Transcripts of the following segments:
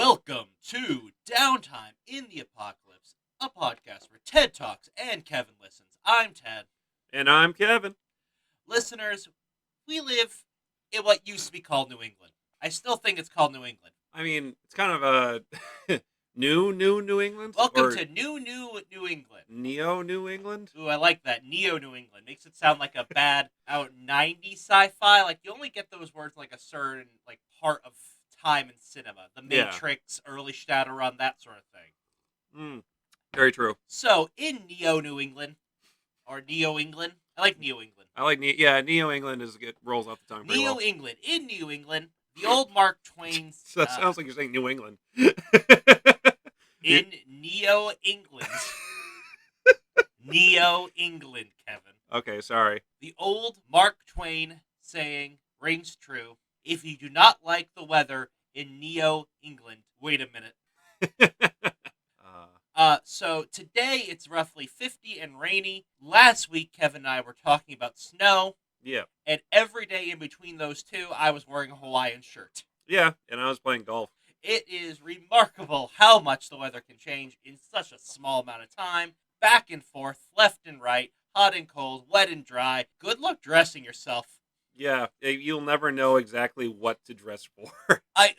Welcome to Downtime in the Apocalypse, a podcast where Ted talks and Kevin listens. I'm Ted. And I'm Kevin. Listeners, we live in what used to be called New England. I still think it's called New England. I mean, it's kind of a new New England? Welcome or to New New England. Neo New England? Ooh, I like that. Neo New England. Makes it sound like a bad out 90s sci-fi. Like, you only get those words like a certain part of time in cinema. The Yeah. Matrix, early Shadowrun, that sort of thing. Very true. So, in Neo New England, or Neo England, I like Neo England. I like Neo England is good. Rolls off the tongue pretty Neo well. England. In New England, the old Mark Twain's... So that sounds like you're saying New England. in Neo England. Neo England, Kevin. Okay, sorry. The old Mark Twain saying rings true. If you do not like the weather in Neo England, wait a minute. So today it's roughly 50 and rainy. Last week, Kevin and I were talking about snow. Yeah. And every day in between those two, I was wearing a Hawaiian shirt. Yeah, and I was playing golf. It is remarkable how much the weather can change in such a small amount of time. Back and forth, left and right, hot and cold, wet and dry. Good luck dressing yourself. Yeah, you'll never know exactly what to dress for. I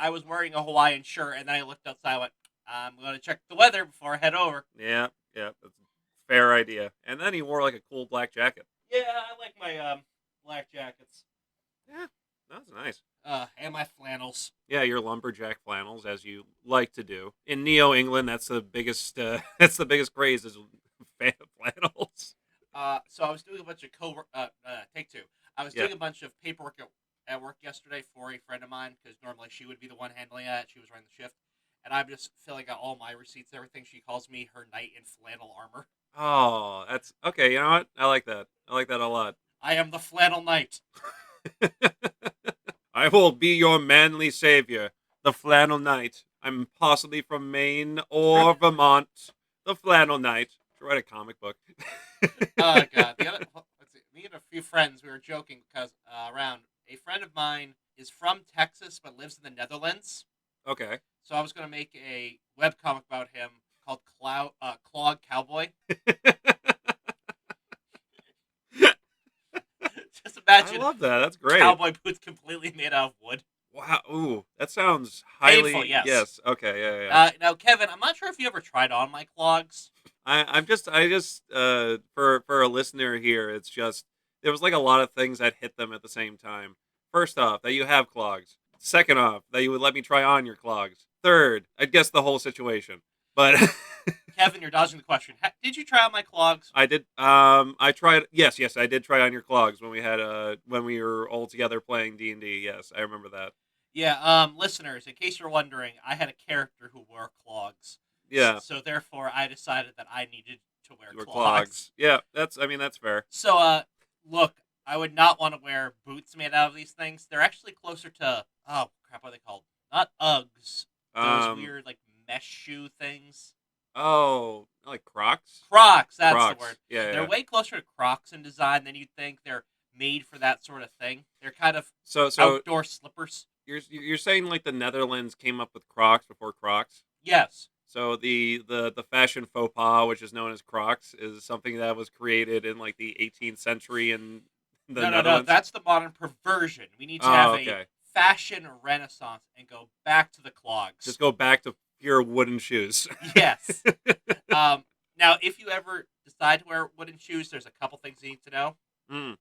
was wearing a Hawaiian shirt, and then I looked outside and went, I'm going to check the weather before I head over. Yeah, that's a fair idea. And then he wore like a cool black jacket. Yeah, I like my black jackets. Yeah, that's nice. And my flannels. Yeah, your lumberjack flannels, as you like to do. In Neo England, that's the biggest. That's the biggest craze is flannels. So I was doing a bunch of take two. I was doing a bunch of paperwork at work yesterday for a friend of mine because normally she would be the one handling that. She was running the shift, and I'm just filling out all my receipts and everything. She calls me her knight in flannel armor. Oh, that's okay. You know what? I like that. I like that a lot. I am the flannel knight. I will be your manly savior, the flannel knight. I'm possibly from Maine or Vermont. The flannel knight. Should write a comic book. Oh God! Let's see. Me and a few friends, we were joking because around a friend of mine is from Texas but lives in the Netherlands. Okay. So I was going to make a webcomic about him called Clog Cowboy. Just imagine. I love that. That's great. Cowboy boots completely made out of wood. Wow. Ooh, that sounds highly. Painful, yes. Yes. Okay. Yeah. Now, Kevin, I'm not sure if you ever tried on my clogs. I just for a listener here, it's just there was like a lot of things that hit them at the same time. First off, that you have clogs. Second off, that you would let me try on your clogs. Third, I guess the whole situation. But Kevin, you're dodging the question. Did you try on my clogs? I did. I tried. Yes, I did try on your clogs when we were all together playing D&D. Yes, I remember that. Yeah. Listeners, in case you're wondering, I had a character who wore clogs. Yeah. So therefore, I decided that I needed to wear clogs. Yeah, that's fair. So, look, I would not want to wear boots made out of these things. They're actually closer to, oh crap, what are they called? Not Uggs. Those weird, mesh shoe things. Oh, like Crocs? Crocs, that's the word. Yeah, They're way closer to Crocs in design than you'd think. They're made for that sort of thing. They're kind of outdoor slippers. You're saying like the Netherlands came up with Crocs before Crocs? Yes. So the fashion faux pas, which is known as Crocs, is something that was created in like the 18th century in the Netherlands? No, that's the modern perversion. We need to have a fashion renaissance and go back to the clogs. Just go back to pure wooden shoes. Yes. Now, if you ever decide to wear wooden shoes, there's a couple things you need to know.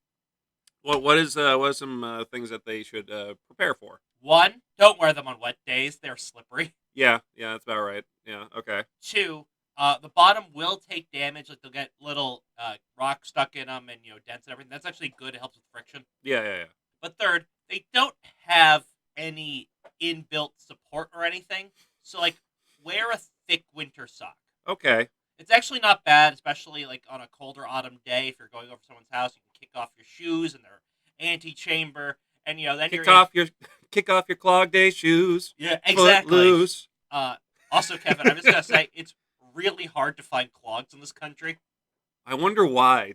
Well, what is some things that they should prepare for? One, don't wear them on wet days. They're slippery. Yeah, that's about right. Yeah, okay. Two, the bottom will take damage. Like they'll get little rocks stuck in them and dents and everything. That's actually good. It helps with friction. Yeah. But third, they don't have any inbuilt support or anything. So wear a thick winter sock. Okay. It's actually not bad, especially on a colder autumn day. If you're going over someone's house, you can kick off your shoes in their antechamber, and then kick off your clog day shoes. Yeah, exactly. Foot loose. Also, Kevin, I'm just gonna say it's really hard to find clogs in this country. I wonder why.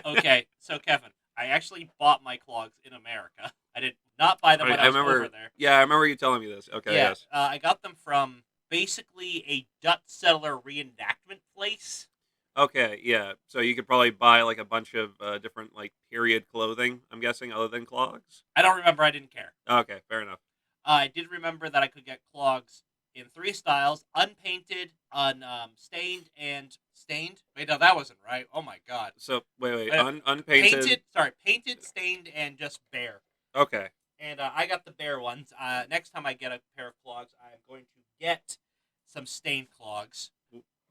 Okay, so Kevin, I actually bought my clogs in America. I did not buy them when I I was remember. over there. Yeah, I remember you telling me this. Okay, Yeah, yes. I got them from basically a Dutch settler reenactment place. Okay, yeah. So you could probably buy like a bunch of different like period clothing. I'm guessing other than clogs. I don't remember. I didn't care. Okay, fair enough. I did remember that I could get clogs in three styles: unpainted, stained, and stained. Wait, no, that wasn't right. Oh my god. So wait, Wait, unpainted. painted, stained, and just bare. Okay. And I got the bare ones. Next time I get a pair of clogs, I'm going to get some stained clogs.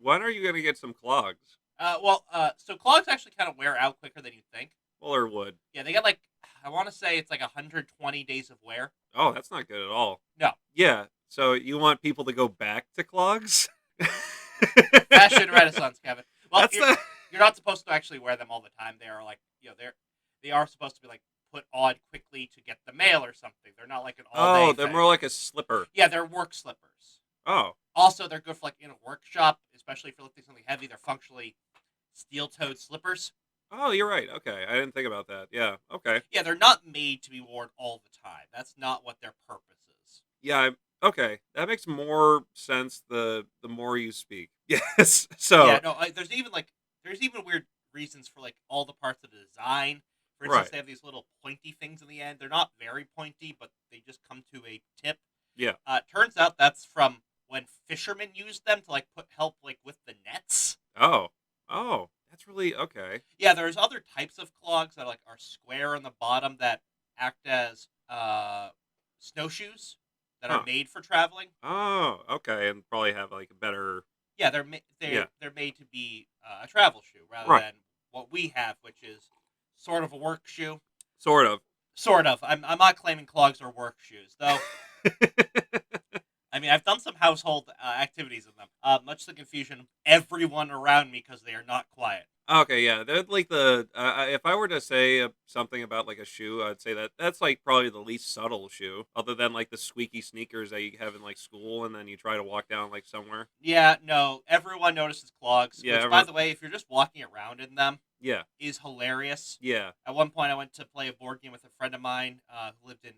When are you gonna get some clogs? So clogs actually kind of wear out quicker than you think. Well, or wood. Yeah, they get like, I want to say it's like 120 days of wear. Oh, that's not good at all. No. Yeah. So you want people to go back to clogs? Fashion renaissance, Kevin. Well, That's the. you're not supposed to actually wear them all the time. They are like, they are supposed to be like put on quickly to get the mail or something. They're not like an all day. Oh, they're thing. more like a slipper. Yeah, they're work slippers. Oh. Also, they're good for like in a workshop, especially if you're lifting something heavy. They're functionally steel-toed slippers. Oh, you're right. Okay, I didn't think about that. Yeah. Okay. Yeah, they're not made to be worn all the time. That's not what their purpose is. Yeah. Okay, that makes more sense. The more you speak. Yes. So. Yeah, no, there's even weird reasons for like all the parts of the design. For instance, Right. they have these little pointy things in the end. They're not very pointy, but they just come to a tip. Yeah. Turns out that's from when fishermen used them to like help like with the nets. Oh. Oh. That's really okay. Yeah, there's other types of clogs that are square on the bottom that act as snowshoes that Huh. are made for traveling. Oh. Okay, and probably have like a better. Yeah, Yeah. they're made to be a travel shoe rather Right. than what we have, which is sort of a work shoe. Sort of. Sort of. I'm not claiming clogs are work shoes, though. I mean, I've done some household activities in them. Much to the confusion of everyone around me because they are not quiet. Okay, yeah, they're like the. If I were to say something about like a shoe, I'd say that that's like probably the least subtle shoe, other than like the squeaky sneakers that you have in like school, and then you try to walk down like somewhere. Yeah, no, everyone notices clogs. Yeah, Which, by the way, if you're just walking around in them, Yeah, is hilarious. yeah. At one point, I went to play a board game with a friend of mine who lived in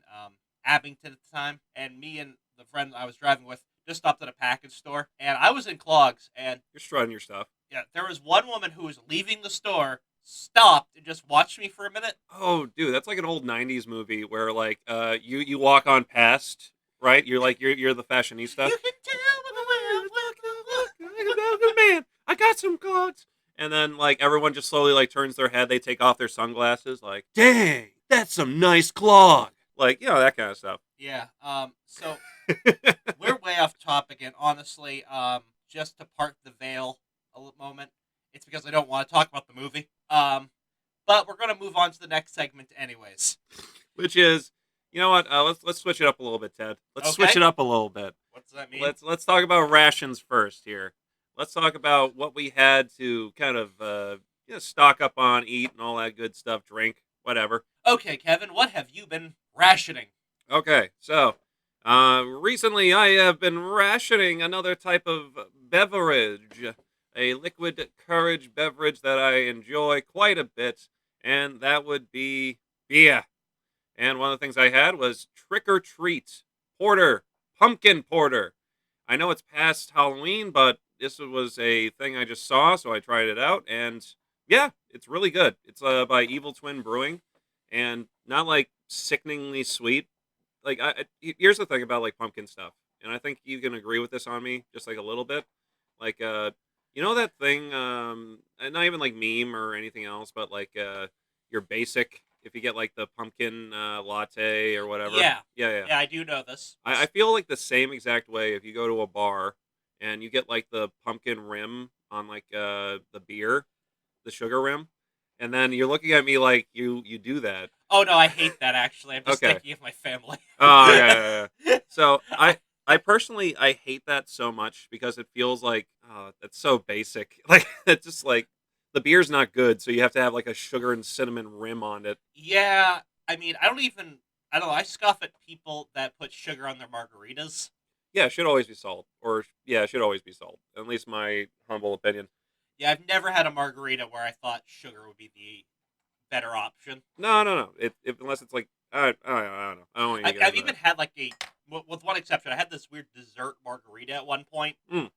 Abington at the time, and me and the friend I was driving with just stopped at a package store, and I was in clogs, and You're strutting your stuff. yeah, there was one woman who was leaving the store, stopped, and just watched me for a minute. Oh, dude, that's like an old '90s movie where like you walk on past, right? You're the fashionista. You can tell by the way I'm Good man, I got some clogs. And then like everyone just slowly like turns their head, they take off their sunglasses, like, dang, that's some nice clog. Like, that kind of stuff. Yeah. So we're way off topic, and honestly, just to part the veil moment, it's because I don't want to talk about the movie. But we're gonna move on to the next segment, anyways. Which is, you know what? Let's switch it up a little bit, Ted. Let's Okay. switch it up a little bit. What does that mean? Let's talk about rations first here. Let's talk about what we had to kind of stock up on, eat, and all that good stuff, drink, whatever. Okay, Kevin, what have you been rationing? Okay, so recently I have been rationing another type of beverage, a liquid courage beverage that I enjoy quite a bit, and that would be beer. And one of the things I had was Trick or Treat Porter, Pumpkin Porter. I know it's past Halloween, but this was a thing I just saw, so I tried it out, and yeah, it's really good. It's by Evil Twin Brewing, and not like sickeningly sweet. Like, here's the thing about like pumpkin stuff, and I think you can agree with this on me, just like a little bit. Like, that thing, and not even like meme or anything else, but like your basic. If you get like the pumpkin latte or whatever, Yeah. yeah. Yeah, I do know this. I feel like the same exact way if you go to a bar and you get like the pumpkin rim on like the beer, the sugar rim, and then you're looking at me like you do that. Oh no, I hate that actually. I'm just Okay. thinking of my family. Oh yeah. So I personally I hate that so much because it feels like that's so basic. Like it's just like the beer's not good, so you have to have like a sugar and cinnamon rim on it. Yeah, I mean, I don't know. I scoff at people that put sugar on their margaritas. Yeah, it should always be salt, or yeah, it should always be salt. At least my humble opinion. Yeah, I've never had a margarita where I thought sugar would be the better option. No. Unless it's like don't know. I don't want to get I've into even that. had like with one exception. I had this weird dessert margarita at one point, Mm.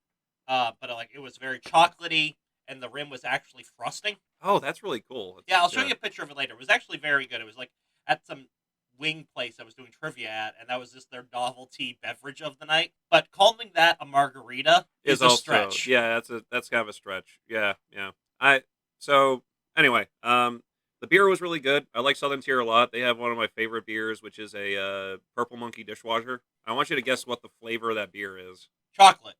but like it was very chocolatey, and the rim was actually frosting. Oh, that's really cool. Yeah, I'll show you a picture of it later. It was actually very good. It was like at some wing place I was doing trivia at, and that was just their novelty beverage of the night. But calling that a margarita is a also stretch. yeah, that's kind of a stretch. Yeah, yeah. I so anyway, the beer was really good. I like Southern Tier a lot. They have one of my favorite beers, which is a Purple Monkey dishwasher. I want you to guess what the flavor of that beer is. Chocolate.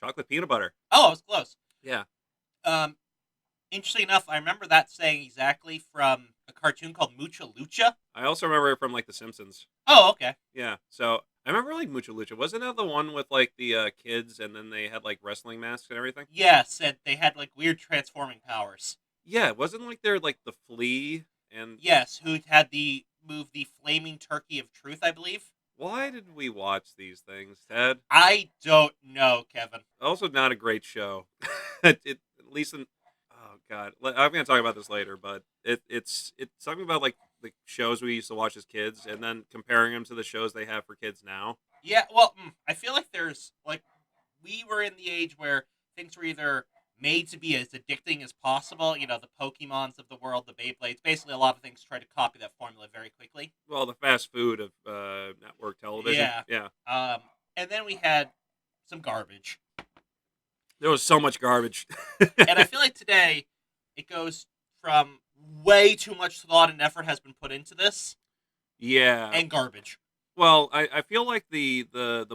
Chocolate peanut butter. Oh, I was close. Yeah. Um, Interesting enough, I remember that saying exactly from a cartoon called Mucha Lucha. I also remember it from like The Simpsons. Oh, okay. Yeah. So I remember like Mucha Lucha. Wasn't that the one with like the kids and then they had like wrestling masks and everything? Yes, and they had like weird transforming powers. Yeah. Wasn't like they're like the flea and Yes, who had the move the flaming turkey of truth, I believe. why did we watch these things, Ted? I don't know, Kevin. Also, not a great show. At least in oh god, I'm gonna talk about this later, but it's something about like the shows we used to watch as kids, and then comparing them to the shows they have for kids now. Yeah, well, I feel like there's like we were in the age where things were either made to be as addicting as possible. You know, the Pokemons of the world, the Beyblades. Basically, a lot of things try to copy that formula very quickly. Well, the fast food of network television. Yeah. Yeah, And then we had some garbage. there was so much garbage. And I feel like today it goes from way too much thought and effort has been put into this Yeah. and garbage. Well, I feel like the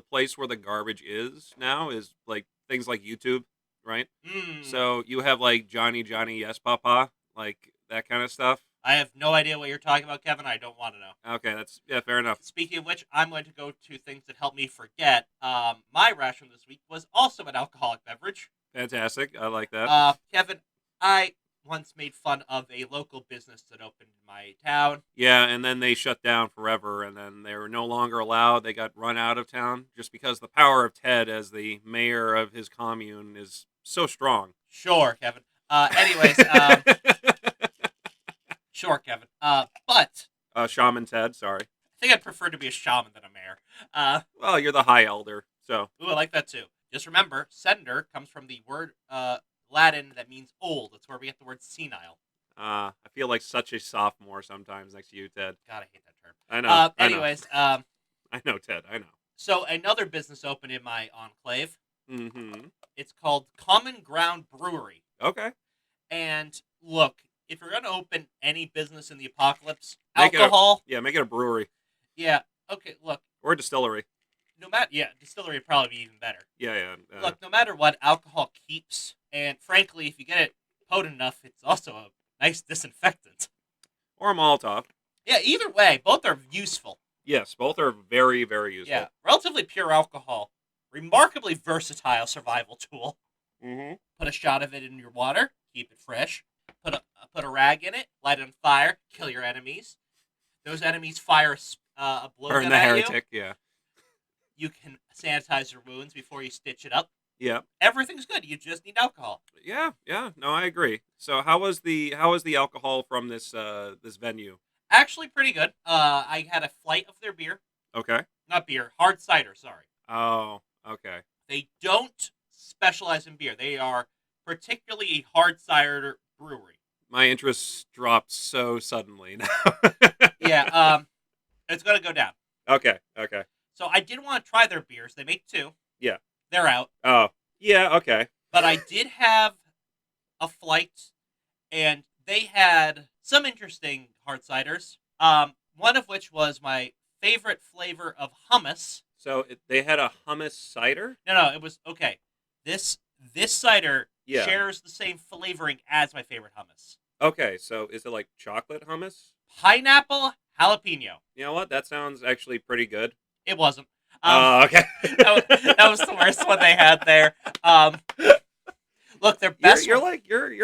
place where the garbage is now is like things like YouTube, right? Mm. So you have like Johnny Yes Papa, like that kind of stuff. I have no idea what you're talking about, Kevin. I don't want to know. Okay, that's yeah, fair enough. Speaking of which, I'm going to go to things that help me forget. My ration this week was also an alcoholic beverage. Fantastic. I like that. Kevin, I once made fun of a local business that opened in my town. Yeah, and then they shut down forever, and then they were no longer allowed. They got run out of town just because the power of Ted as the mayor of his commune is so strong. Sure, Kevin. Anyways, sure, Kevin. But Shaman Ted, sorry. I think I'd prefer to be a shaman than a mayor. Well, you're the high elder, so. Ooh, I like that too. Just remember, sender comes from the word Latin that means old. That's where we get the word senile. I feel like such a sophomore sometimes next to you, Ted. God, I hate that term. I know. Anyways, I know, Ted. I know. so another business opened in my enclave. Mm-hmm. It's called Common Ground Brewery. Okay. And look, if you're going to open any business in the apocalypse, Make alcohol. Make it a brewery. Yeah. Okay. Look. Or a distillery. No matter. Yeah, distillery would probably be even better. Yeah. Look, no matter what, alcohol keeps, and frankly, if you get it potent enough, it's also a nice disinfectant. Or a Molotov. Yeah. Either way, both are useful. Yes, both are very, very useful. Yeah. Relatively pure alcohol, remarkably versatile survival tool. Mm-hmm. Put a shot of it in your water, keep it fresh. Put a rag in it, light it on fire, kill your enemies. Those enemies fire a blowgun Burn the at heretic, you. yeah. You can sanitize your wounds before you stitch it up. Yeah. Everything's good. You just need alcohol. Yeah. No, I agree. So how was the alcohol from this this venue? Actually, pretty good. I had a flight of their beer. Okay. Not beer, hard cider. Sorry. Oh, okay. They don't specialize in beer. They are particularly a hard cider brewery. My interest dropped so suddenly now. Yeah. It's gonna go down. Okay. So I did want to try their beers. They make two. Yeah. They're out. Oh, yeah. Okay. But I did have a flight, and they had some interesting hard ciders. One of which was my favorite flavor of hummus. So they had a hummus cider. No, it was okay. This cider Yeah. shares the same flavoring as my favorite hummus. Okay. So is it like chocolate hummus? Pineapple jalapeno. You know what? That sounds actually pretty good. It wasn't. Okay. that was the worst one they had there. Look, their best. You're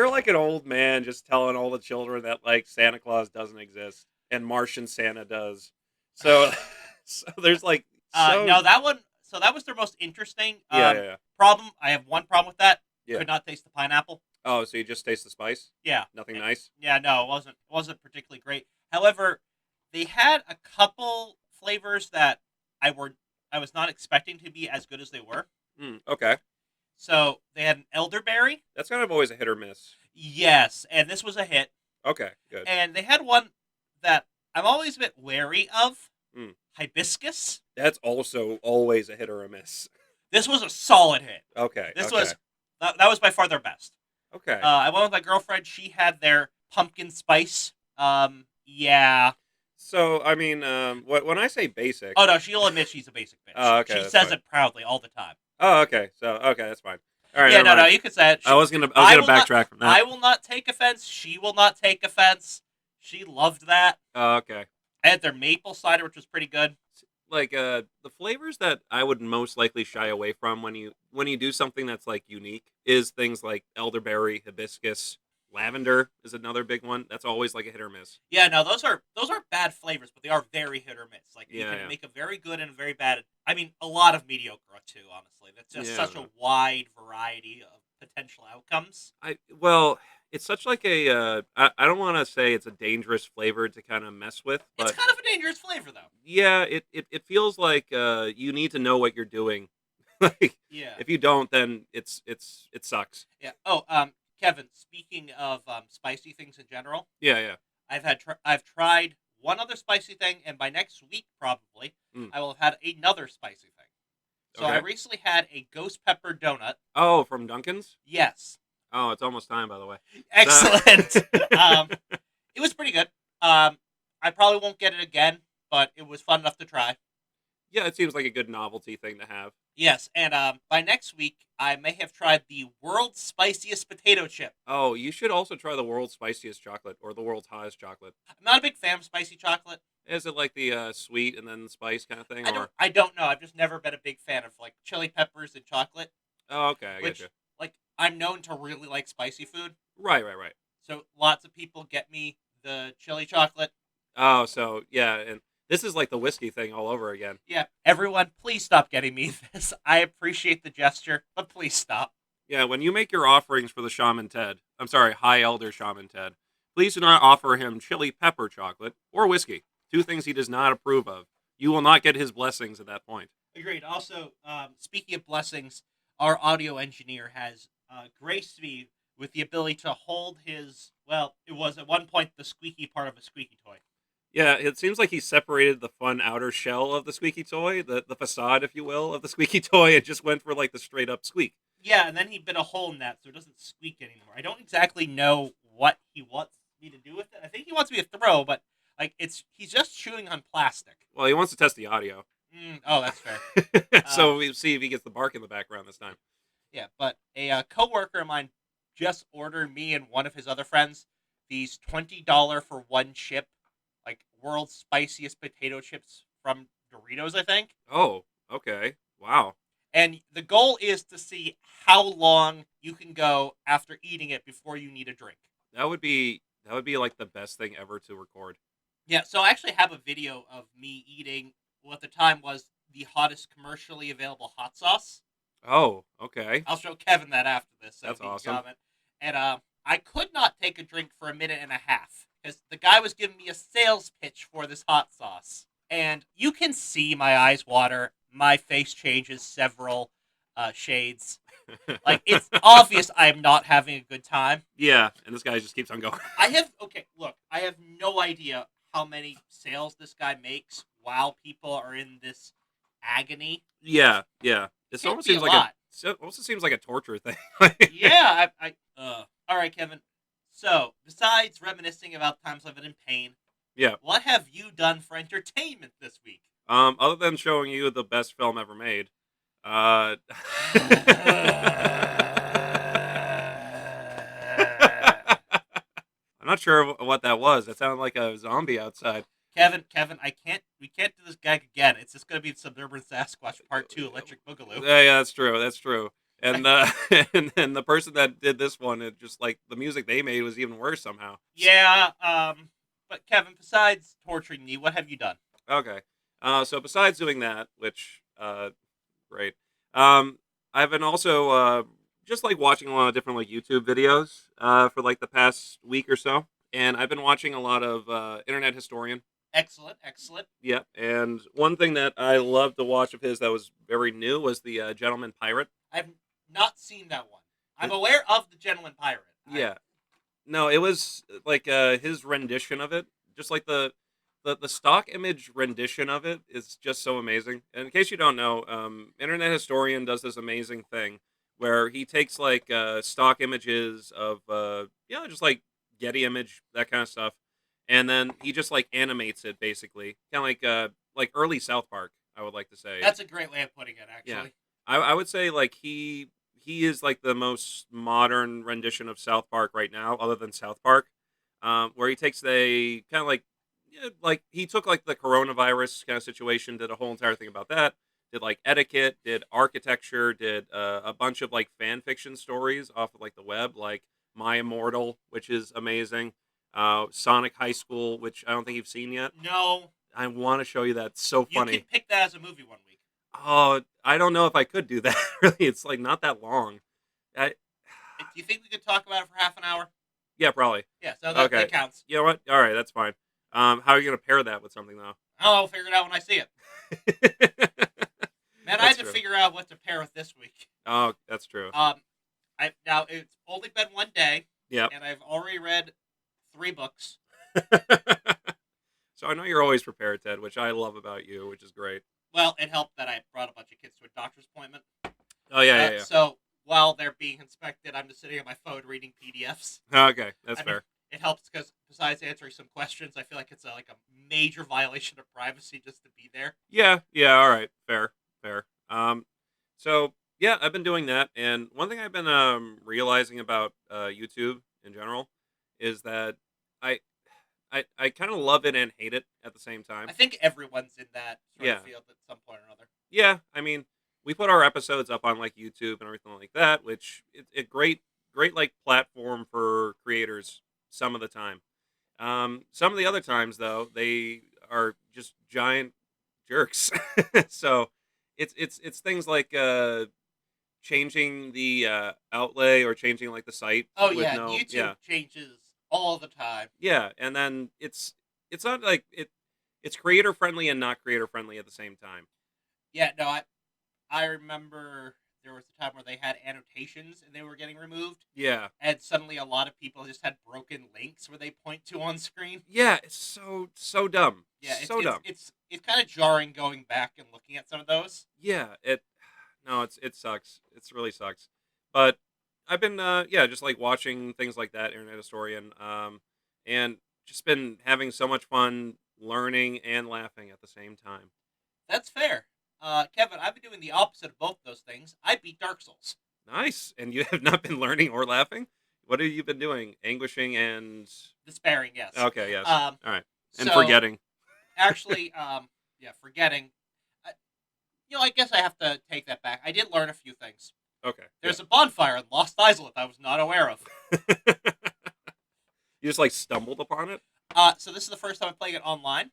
like an old man just telling all the children that like Santa Claus doesn't exist and Martian Santa does. So, so there's like no, that one. So that was their most interesting. Yeah. Problem. I have one problem with that. Yeah. Could not taste the pineapple. Oh, so you just taste the spice? Yeah. Nothing nice? Yeah, no, it wasn't particularly great. However, They had a couple flavors that I was not expecting to be as good as they were. Okay. So they had an elderberry. That's kind of always a hit or miss. Yes, and this was a hit. Okay, good. And they had one that I'm always a bit wary of. Mm. Hibiscus. That's also always a hit or a miss. This was a solid hit. Okay. This okay. was that was by far their best. Okay. I went with my girlfriend. She had their pumpkin spice. Yeah. So I mean, when I say basic. Oh no, she'll admit she's a basic bitch. Oh, okay, She that's says fine. it proudly all the time. Oh, okay. So okay, that's fine. All right. Yeah, never no, mind. you can say it. I was gonna will backtrack from that. I will not take offense. She will not take offense. She loved that. Oh, okay. I had their maple cider, which was pretty good. Like the flavors that I would most likely shy away from when you do something that's like unique is things like elderberry, hibiscus, lavender is another big one. That's always like a hit or miss. Yeah, no, those are bad flavors, but they are very hit or miss. Like you Yeah, can yeah. make a very good and a very bad. I mean, a lot of mediocre too. Honestly, that's just Yeah, such a wide variety of potential outcomes. well, it's such like a I don't want to say it's a dangerous flavor to kind of mess with, It's but kind of a dangerous flavor, though. yeah, it feels like you need to know what you're doing. Like Yeah. if you don't, then it sucks. Yeah. Oh, Kevin. Speaking of spicy things in general, Yeah, yeah. I've tried one other spicy thing, and by next week probably Mm. I will have had another spicy thing. So I Okay. recently had a ghost pepper donut. Oh, from Dunkin's? Yes. Oh, it's almost time, by the way. Excellent. It was pretty good. I probably won't get it again, but it was fun enough to try. Yeah, it seems like a good novelty thing to have. Yes, and by next week I may have tried the world's spiciest potato chip. Oh, you should also try the world's spiciest chocolate or the world's hottest chocolate. I'm not a big fan of spicy chocolate. Is it like the sweet and then spice kind of thing? I don't know. I've just never been a big fan of like chili peppers and chocolate. Oh, okay, I Which, get you. like, I'm known to really like spicy food. Right. So lots of people get me the chili chocolate. Oh, so yeah, and this is like the whiskey thing all over again. Yeah, everyone, please stop getting me this. I appreciate the gesture, but please stop. Yeah, when you make your offerings for the Shaman Ted, I'm sorry, High Elder Shaman Ted, please do not offer him chili pepper chocolate or whiskey. Two things he does not approve of. You will not get his blessings at that point. Agreed. Also, speaking of blessings, our audio engineer has graced me with the ability to hold his, well, it was at one point the squeaky part of a squeaky toy. Yeah, it seems like he separated the fun outer shell of the squeaky toy, the facade, if you will, of the squeaky toy, and just went for like the straight up squeak. Yeah, and then he bit a hole in that so it doesn't squeak anymore. I don't exactly know what he wants me to do with it. I think he wants me to throw, but like he's just chewing on plastic. Well, he wants to test the audio. Oh, that's fair. So we'll see if he gets the bark in the background this time. Yeah, but a coworker of mine just ordered me and one of his other friends these $20 for one chip, like world's spiciest potato chips from Doritos, I think. Oh, okay. Wow. And the goal is to see how long you can go after eating it before you need a drink. That would be like the best thing ever to record. Yeah, so I actually have a video of me eating what at the time was the hottest commercially available hot sauce. Oh, okay. I'll show Kevin that after this. So That's he can awesome. comment. And I could not take a drink for a minute and a half because the guy was giving me a sales pitch for this hot sauce. And you can see my eyes water. My face changes several shades. Like, it's obvious I am not having a good time. Yeah, and this guy just keeps on going. I have no idea how many sales this guy makes while people are in this agony. Yeah. It almost seems like a torture thing. Yeah, all right, Kevin. So, besides reminiscing about times I've been in pain, Yeah. what have you done for entertainment this week? Other than showing you the best film ever made, I'm not sure what that was. It sounded like a zombie outside. Kevin, we can't do this gag again. It's just gonna be Suburban Sasquatch Part 2, Electric Boogaloo. Yeah, that's true. And and the person that did this one, it just like the music they made was even worse somehow. Yeah, but Kevin, besides torturing me, what have you done? Okay. So besides doing that, which great. I've been also just like watching a lot of different like YouTube videos for like the past week or so, and I've been watching a lot of Internet Historian. Excellent, excellent. Yep. And one thing that I loved to watch of his that was very new was the Gentleman Pirate. I've not seen that one. I'm It- aware of the Gentleman Pirate. yeah. No, it was like his rendition of it, just like the stock image rendition of it is just so amazing. And in case you don't know, Internet Historian does this amazing thing where he takes like stock images of just like Getty image, that kind of stuff, and then he just like animates it basically, kind of like early South Park, I would like to say. That's a great way of putting it, Yeah, actually. I would say like he is like the most modern rendition of South Park right now, other than South Park, where he takes the kind of like he took like the coronavirus kind of situation, did a whole entire thing about that, did like etiquette, did architecture, did a bunch of like fan fiction stories off of like the web, like My Immortal, which is amazing, Sonic High School, which I don't think you've seen yet. No, I want to show you that. It's so you funny. can pick that as a movie one week. Oh, I don't know if I could do that. Really, it's like not that long. I, Do you think we could talk about it for half an hour? yeah, probably. Yeah, so that, Okay. that counts. You know what? All right, that's fine. How are you gonna pair that with something though? I'll figure it out when I see it. Man, I had to figure out what to pair with this week. Oh, that's true. Now it's only been one day. Yep. And I've already read 3 books. So I know you're always prepared, Ted, which I love about you, which is great. Well, it helped that I brought a bunch of kids to a doctor's appointment. Oh yeah. So while they're being inspected, I'm just sitting on my phone reading PDFs. Okay, that's fair. It helps because besides answering some questions, I feel like it's like a major violation of privacy just to be there. Yeah. All right, fair. So yeah, I've been doing that, and one thing I've been realizing about YouTube in general is that I I kind of love it and hate it at the same time. I think everyone's in that sort Yeah. of field at some point or another. Yeah, I mean, we put our episodes up on like YouTube and everything like that, which it great like platform for creators some of the time. Some of the other times though, they are just giant jerks. So it's things like changing the outlay or changing like the site. Oh with yeah, no, YouTube yeah, changes all the time. yeah, and then it's not like it's creator friendly and not creator friendly at the same time. Yeah, no, I remember there was a time where they had annotations and they were getting removed, Yeah. and suddenly a lot of people just had broken links where they point to on screen. Yeah, it's so dumb. Yeah, So dumb. it's kind of jarring going back and looking at some of those. Yeah, it sucks. It's really sucks. But I've been just like watching things like that, Internet Historian, and just been having so much fun learning and laughing at the same time. That's fair. Kevin, I've been doing the opposite of both those things. I beat Dark Souls. Nice. And you have not been learning or laughing? What have you been doing? Anguishing and Despairing, yes. okay, yes. Um, All right. And so, forgetting. Actually, forgetting. I guess I have to take that back. I did learn a few things. Okay. There's a bonfire in Lost Islet I was not aware of. You just like stumbled upon it? So this is the first time I'm playing it online.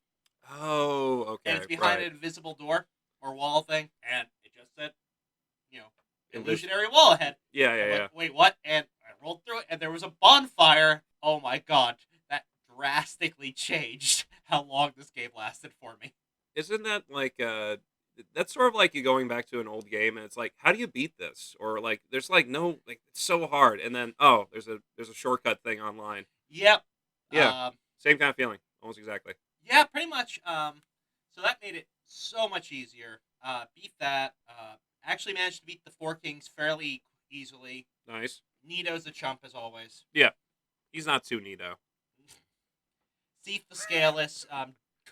Oh, okay. And it's behind right. an invisible door or wall thing, and it just said, Invis- illusionary wall ahead. Yeah, I'm yeah, like, yeah. wait, what? And I rolled through it, and there was a bonfire. Oh my god, that drastically changed how long this game lasted for me. Isn't that like that's sort of like you going back to an old game and it's like, how do you beat this? Or like there's like no like it's so hard and then there's a shortcut thing online. Yep. Yeah. Same kind of feeling. Almost exactly. Yeah, pretty much. So that made it so much easier. Beat that. Actually managed to beat the Four Kings fairly easily. Nice. Nito's a chump as always. Yeah. He's not too neato. Thief the Scaleless.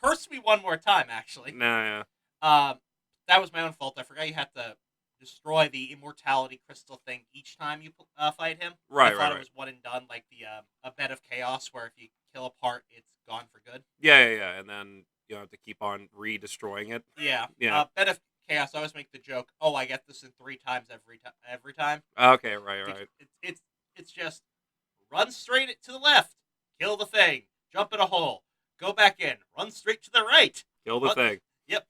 Curse me one more time, actually. Nah, That was my own fault. I forgot you had to destroy the immortality crystal thing each time you fight him. Right, I thought right. it was one and done, like the a bed of chaos, where if you kill a part, it's gone for good. Yeah. And then you have to keep on re-destroying it. Yeah. Yeah. Bed of chaos. I always make the joke. Oh, I get this in 3 times every time. Okay, right. It's just run straight to the left, kill the thing, jump in a hole, go back in, run straight to the right. Kill the thing. Yep.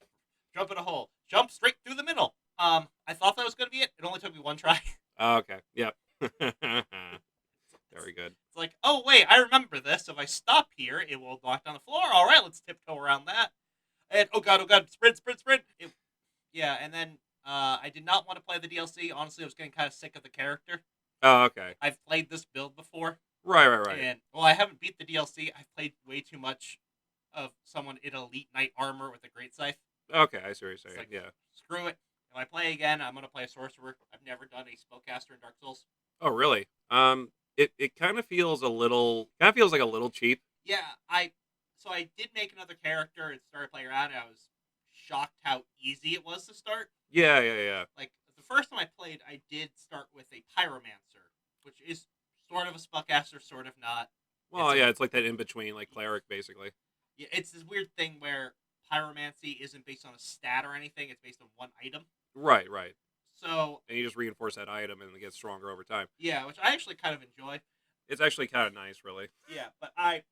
Jump in a hole. Jump straight through the middle. I thought that was going to be it. It only took me 1 try. Okay. Yep. Very good. It's like, oh, wait, I remember this. if I stop here, it will knock down the floor. All right, let's tiptoe around that. And oh god, sprint, sprint, sprint. Yeah, and then I did not want to play the DLC. Honestly, I was getting kind of sick of the character. Oh, okay. I've played this build before. Right. And, well, I haven't beat the DLC. I've played way too much of someone in elite knight armor with a great scythe. Okay, I see what you're saying. Like, yeah. Screw it. If I play again, I'm going to play a sorcerer. I've never done a spellcaster in Dark Souls. Oh, really? It kind of feels like a little cheap. Yeah, I did make another character and started playing around, and I was shocked how easy it was to start. Yeah. Like, the first time I played, I did start with a pyromancer, which is sort of a spellcaster, sort of not. Well, it's like that in between, like cleric, basically. Yeah, it's this weird thing where pyromancy isn't based on a stat or anything; it's based on one item. Right. So, and you just reinforce that item, and it gets stronger over time. Yeah, which I actually kind of enjoy. It's actually kind of nice, really. Yeah, but I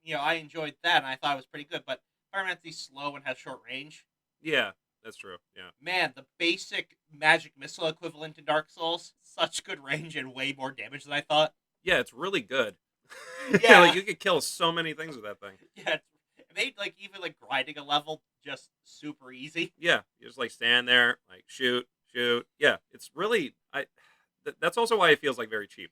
enjoyed that, and I thought it was pretty good. But pyromancy's slow and has short range. Yeah, that's true. Yeah. Man, the basic magic missile equivalent in Dark Souls, such good range and way more damage than I thought. Yeah, it's really good. Yeah, like you could kill so many things with that thing. Yeah, it made even grinding a level just super easy. Yeah, you just stand there, shoot. Yeah, it's really that's also why it feels like very cheap.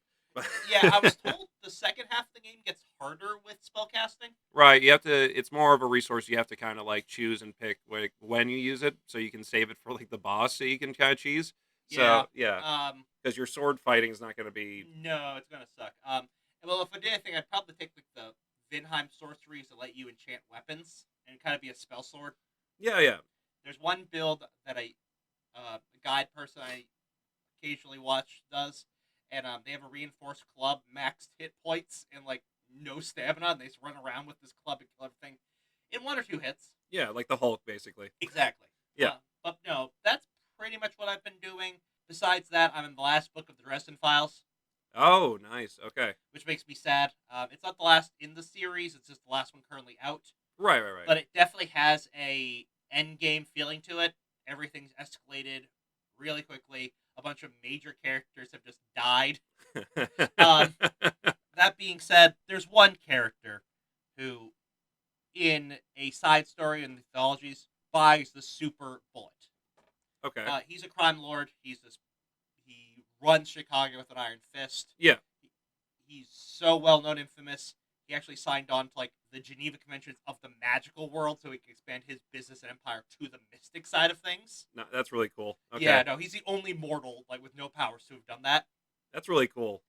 Yeah, I was told the second half of the game gets harder with spellcasting. Right, you have to. It's more of a resource. You have to kind of choose and pick when you use it, so you can save it for the boss, so you can kind of cheese. So because your sword fighting is not going to be. No, it's going to suck. Well, if I did anything, I'd probably take the Vinheim sorceries to let you enchant weapons and kind of be a spell sword. Yeah. There's one build that a guide person I occasionally watch does, and they have a reinforced club, maxed hit points, and no stamina, and they just run around with this club and kill everything in 1 or 2 hits. Yeah, like the Hulk, basically. Exactly. Yeah. But no, that's pretty much what I've been doing. Besides that, I'm in the last book of the Dresden Files. Oh, nice. Okay. Which makes me sad. It's not the last in the series. It's just the last one currently out. Right. But it definitely has a end game feeling to it. Everything's escalated really quickly. A bunch of major characters have just died. That being said, there's one character who, in a side story in the mythologies, buys the super bullet. Okay. He's a crime lord. He runs Chicago with an iron fist. Yeah. He's so well known, infamous. He actually signed on to the Geneva Conventions of the magical world, so he can expand his business and empire to the mystic side of things. No, that's really cool. Okay. Yeah, no, he's the only mortal with no powers to have done that. That's really cool.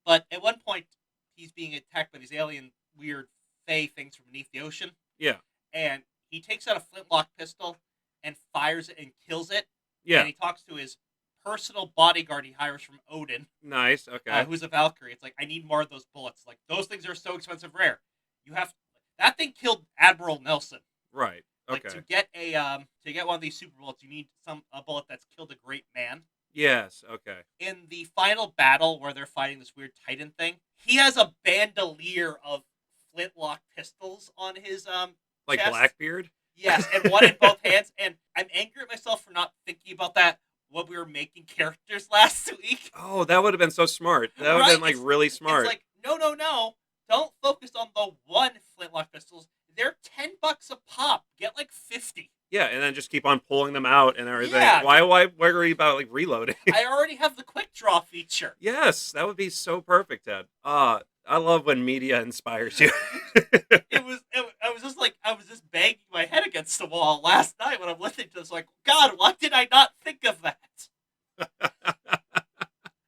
But at one point, he's being attacked by these alien weird fae things from beneath the ocean. Yeah. And he takes out a flintlock pistol and fires it and kills it. Yeah. And he talks to his personal bodyguard he hires from Odin. Nice. Okay. Who's a Valkyrie. It's I need more of those bullets. Those things are so expensive, rare. That thing killed Admiral Nelson. Right. Okay. To get one of these super bullets, you need a bullet that's killed a great man. Yes. Okay. In the final battle where they're fighting this weird Titan thing, he has a bandolier of flintlock pistols on his chest. Blackbeard. Yes, and one in both hands. And I'm angry at myself for not thinking about that when we were making characters last week. Oh, that would have been so smart. That would have been really smart. It's no. Don't focus on the one flintlock pistols. They're $10 a pop. Get 50. Yeah, and then just keep on pulling them out and everything. Yeah. Why worry about reloading? I already have the quick draw feature. Yes, that would be so perfect, Ted. I love when media inspires you. I was just banging my head against the wall last night when I'm listening to this. God, why did I not think of that?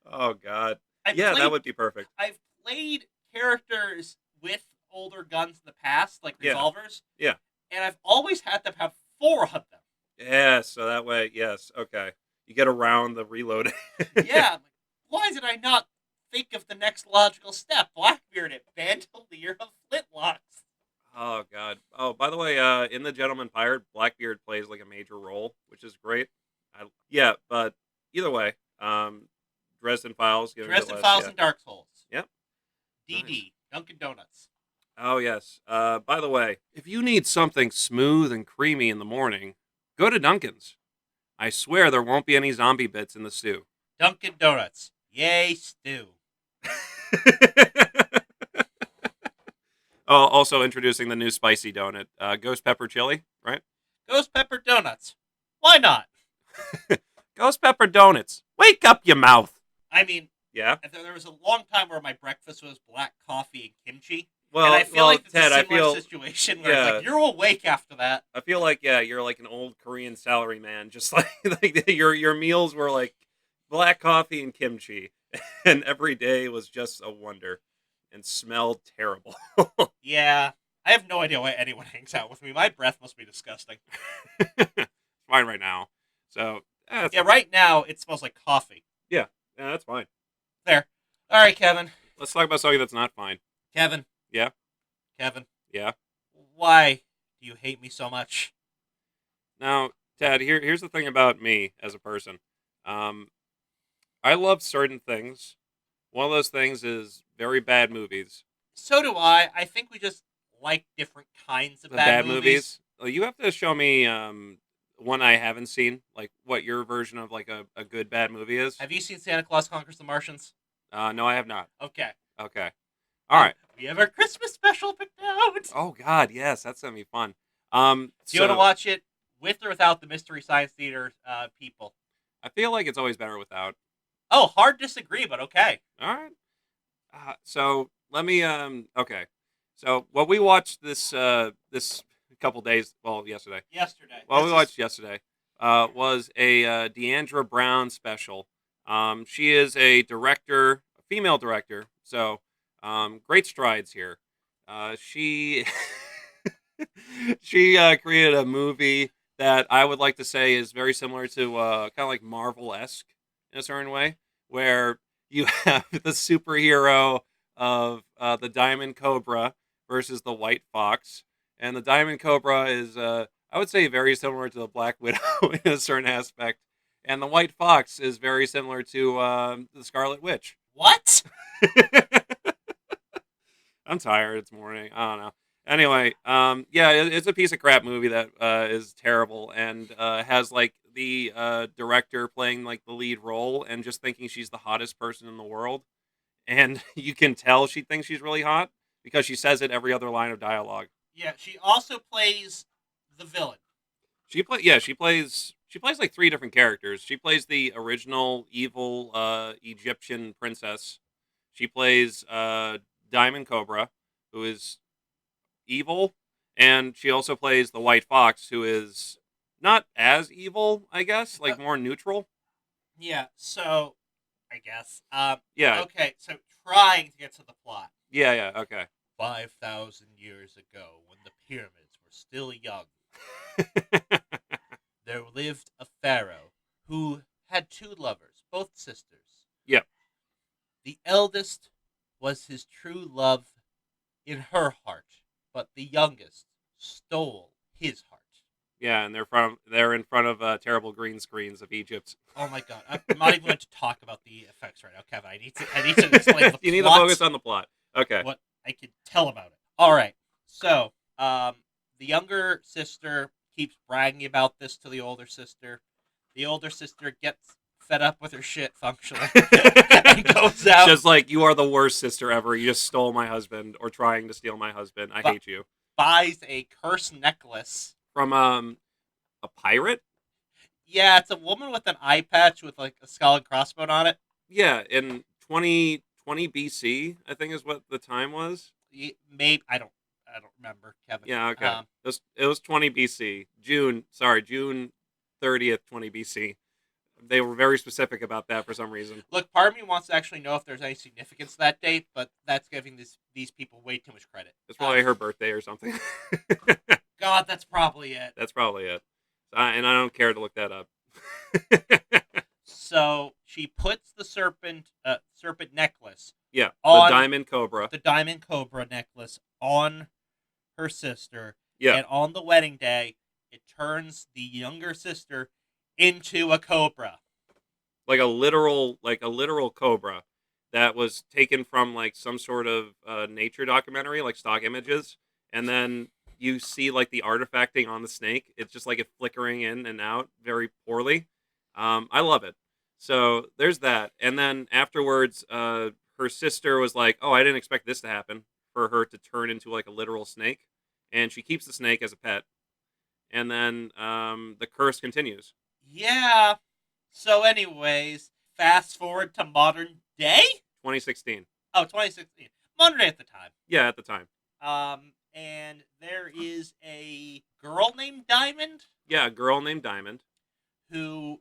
Oh God. That would be perfect. I've played characters with older guns in the past, revolvers. Yeah. And I've always had them have 4 of them. Yeah, so that way, yes, okay. You get around the reloading. Yeah. Why did I not think of the next logical step? Blackbeard it. Bandolier of flintlocks. Oh, God. Oh, by the way, in The Gentleman Pirate, Blackbeard plays a major role, which is great. But either way, Dresden Files. And Dark Souls. Yep. DD. Nice. Dunkin' Donuts. Oh, yes. By the way, if you need something smooth and creamy in the morning, go to Dunkin's. I swear there won't be any zombie bits in the stew. Dunkin' Donuts. Yay, stew. Oh, also introducing the new spicy donut, ghost pepper chili, right? Ghost pepper donuts. Why not? Ghost pepper donuts. Wake up your mouth. I mean, Yeah. there was a long time where my breakfast was black coffee and kimchi, and I Well, feel well, like it's a Ted, I similar feel situation where it's yeah, like you're awake after that. I feel like you're like an old Korean salaryman, just like your meals were like black coffee and kimchi, and every day was just a wonder, and smelled terrible. Yeah, I have no idea why anyone hangs out with me. My breath must be disgusting. It's fine right now, so that's Yeah, fine. right now it smells like coffee. Yeah, yeah, that's fine. There. All right, Kevin. Let's talk about something that's not fine. Kevin. Yeah, Kevin. yeah. Why do you hate me so much? Now, Ted, here's the thing about me as a person. Um, I love certain things. One of those things is very bad movies. So do I. I think we just like different kinds of The bad bad movies. movies. You have to show me one I haven't seen, like what your version of like a good bad movie is. Have you seen Santa Claus Conquers the Martians? No, I have not. Okay. Okay, all right. We have our Christmas special picked out. Oh God, yes, that's gonna be fun. Do you want to So watch it with or without the Mystery Science Theater people? I feel like it's always better without. Oh, hard disagree, but okay. All right. So let me okay. So what we watched this couple days, well, yesterday. Yesterday. What we watched yesterday was a Deandra Brown special. She is a director, a female director. So great strides here. She she created a movie that I would like to say is very similar to kind of like Marvel esque in a certain way, where you have the superhero of the Diamond Cobra versus the White Fox, and the Diamond Cobra is, I would say, very similar to the Black Widow in a certain aspect, and the White Fox is very similar to the Scarlet Witch. What? I'm tired. It's morning. I don't know. Anyway, yeah, it's a piece of crap movie that is terrible and has like the director playing like the lead role and just thinking she's the hottest person in the world, and you can tell she thinks she's really hot because she says it every other line of dialogue. Yeah, she also plays the villain. She plays like three different characters. She plays the original evil Egyptian princess. She plays Diamond Cobra, who is evil, and she also plays the White Fox, who is not as evil, I guess, like more neutral. Yeah, so I guess. Yeah, Okay, so trying to get to the plot. yeah, okay. 5,000 years ago, when the pyramids were still young, there lived a pharaoh who had two lovers, both sisters. Yep. The eldest was his true love in her heart, but the youngest stole his heart. Yeah, and they're in front of terrible green screens of Egypt. Oh my god, I'm not even going to talk about the effects right now, Kevin. I need to explain the You need to plot. focus on the plot. Okay. What I can tell about it. All right. So, the younger sister keeps bragging about this to the older sister. The older sister gets fed up with her shit functionally and goes out. Just like, you are the worst sister ever. You just stole my husband or trying to steal my husband. I hate you. Buys a cursed necklace From a pirate? Yeah, it's a woman with an eye patch with like a skull and crossbone on it. Yeah, in 2020 BC, I think is what the time was. Maybe I don't remember, Kevin. Yeah, okay. It was 20 BC. June 30th, 20 BC. They were very specific about that for some reason. Look, part of me wants to actually know if there's any significance to that date, but that's giving these people way too much credit. It's probably her birthday or something. God, that's probably it. That's probably it. And I don't care to look that up. So she puts the serpent necklace. Yeah, on the Diamond Cobra. The Diamond Cobra necklace on her sister. Yeah. And on the wedding day, it turns the younger sister into a cobra. Like a literal cobra that was taken from like some sort of nature documentary, like stock images, and then you see like the artifacting on the snake. It's just like it flickering in and out very poorly. I love it. So there's that, and then afterwards, her sister was like, "Oh, I didn't expect this to happen." for her to turn into like a literal snake, and she keeps the snake as a pet. And then the curse continues. Yeah. So, anyways, fast forward to modern day. 2016. Oh, 2016. Modern day at the time. Yeah, at the time. And there is a girl named Diamond Yeah, a girl named Diamond. who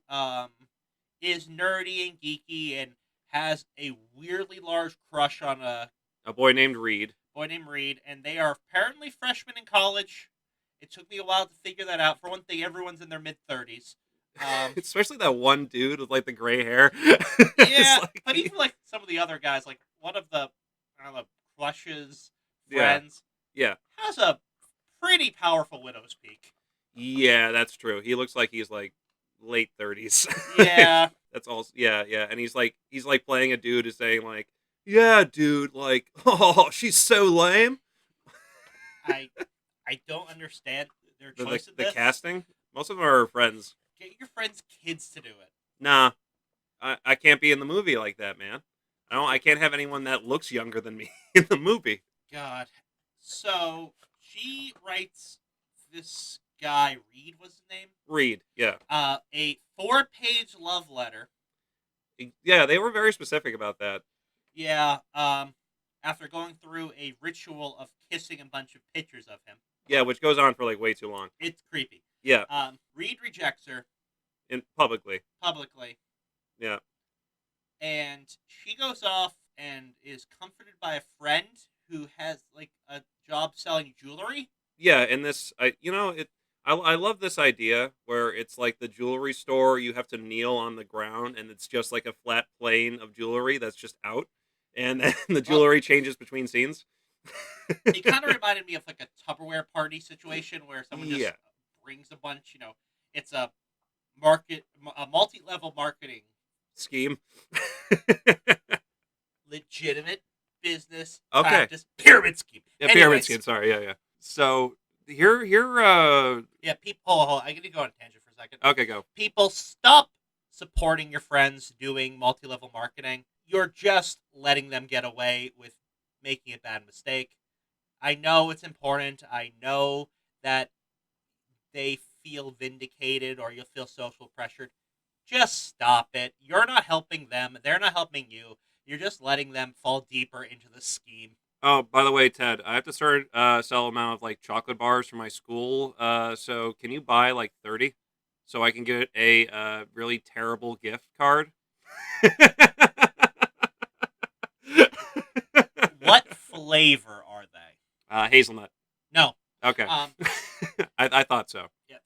is nerdy and geeky and has a weirdly large crush on a A boy named Reed. and they are apparently freshmen in college. It took me a while to figure that out. For one thing, everyone's in their mid-30s. Especially that one dude with like the gray hair. Yeah, like, but even like some of the other guys, like one of the, I don't know, crush's Yeah. friends Yeah. has a pretty powerful widow's peak. Yeah, that's true. He looks like he's like late 30s. Yeah. That's all. Yeah, yeah. And he's like playing a dude who's saying like, yeah, dude, like, oh, she's so lame. I don't understand their The, choice the, of the this. casting. Most of them are friends. Get your friends' kids to do it. Nah, I can't be in the movie like that, man. I can't have anyone that looks younger than me in the movie. God. So she writes this guy, Reed was his name? Reed, yeah. A 4-page love letter. Yeah, they were very specific about that. Yeah, after going through a ritual of kissing a bunch of pictures of him. Yeah, which goes on for like way too long. It's creepy. Yeah. Reed rejects her. Publicly. Yeah. And she goes off and is comforted by a friend who has like a job selling jewelry. Yeah, and this, I love this idea where it's like the jewelry store. You have to kneel on the ground, and it's just like a flat plane of jewelry that's just out, and then the jewelry changes between scenes. It kind of reminded me of like a Tupperware party situation where someone just brings a bunch. It's a multi-level marketing scheme. Legitimate business practice pyramid scheme. Yeah, pyramid scheme. Sorry, yeah. So here. Yeah, people. Hold on. I got to go on a tangent for a second. Okay, go. People, stop supporting your friends doing multi-level marketing. You're just letting them get away with making a bad mistake. I know it's important. I know that they feel vindicated or you'll feel social pressured. Just stop it. You're not helping them. They're not helping you. You're just letting them fall deeper into the scheme. Oh, by the way, Ted, I have to start sell a amount of like chocolate bars for my school. So can you buy like 30 so I can get a really terrible gift card? What flavor are they? Hazelnut. No. Okay. I thought so. Yeah.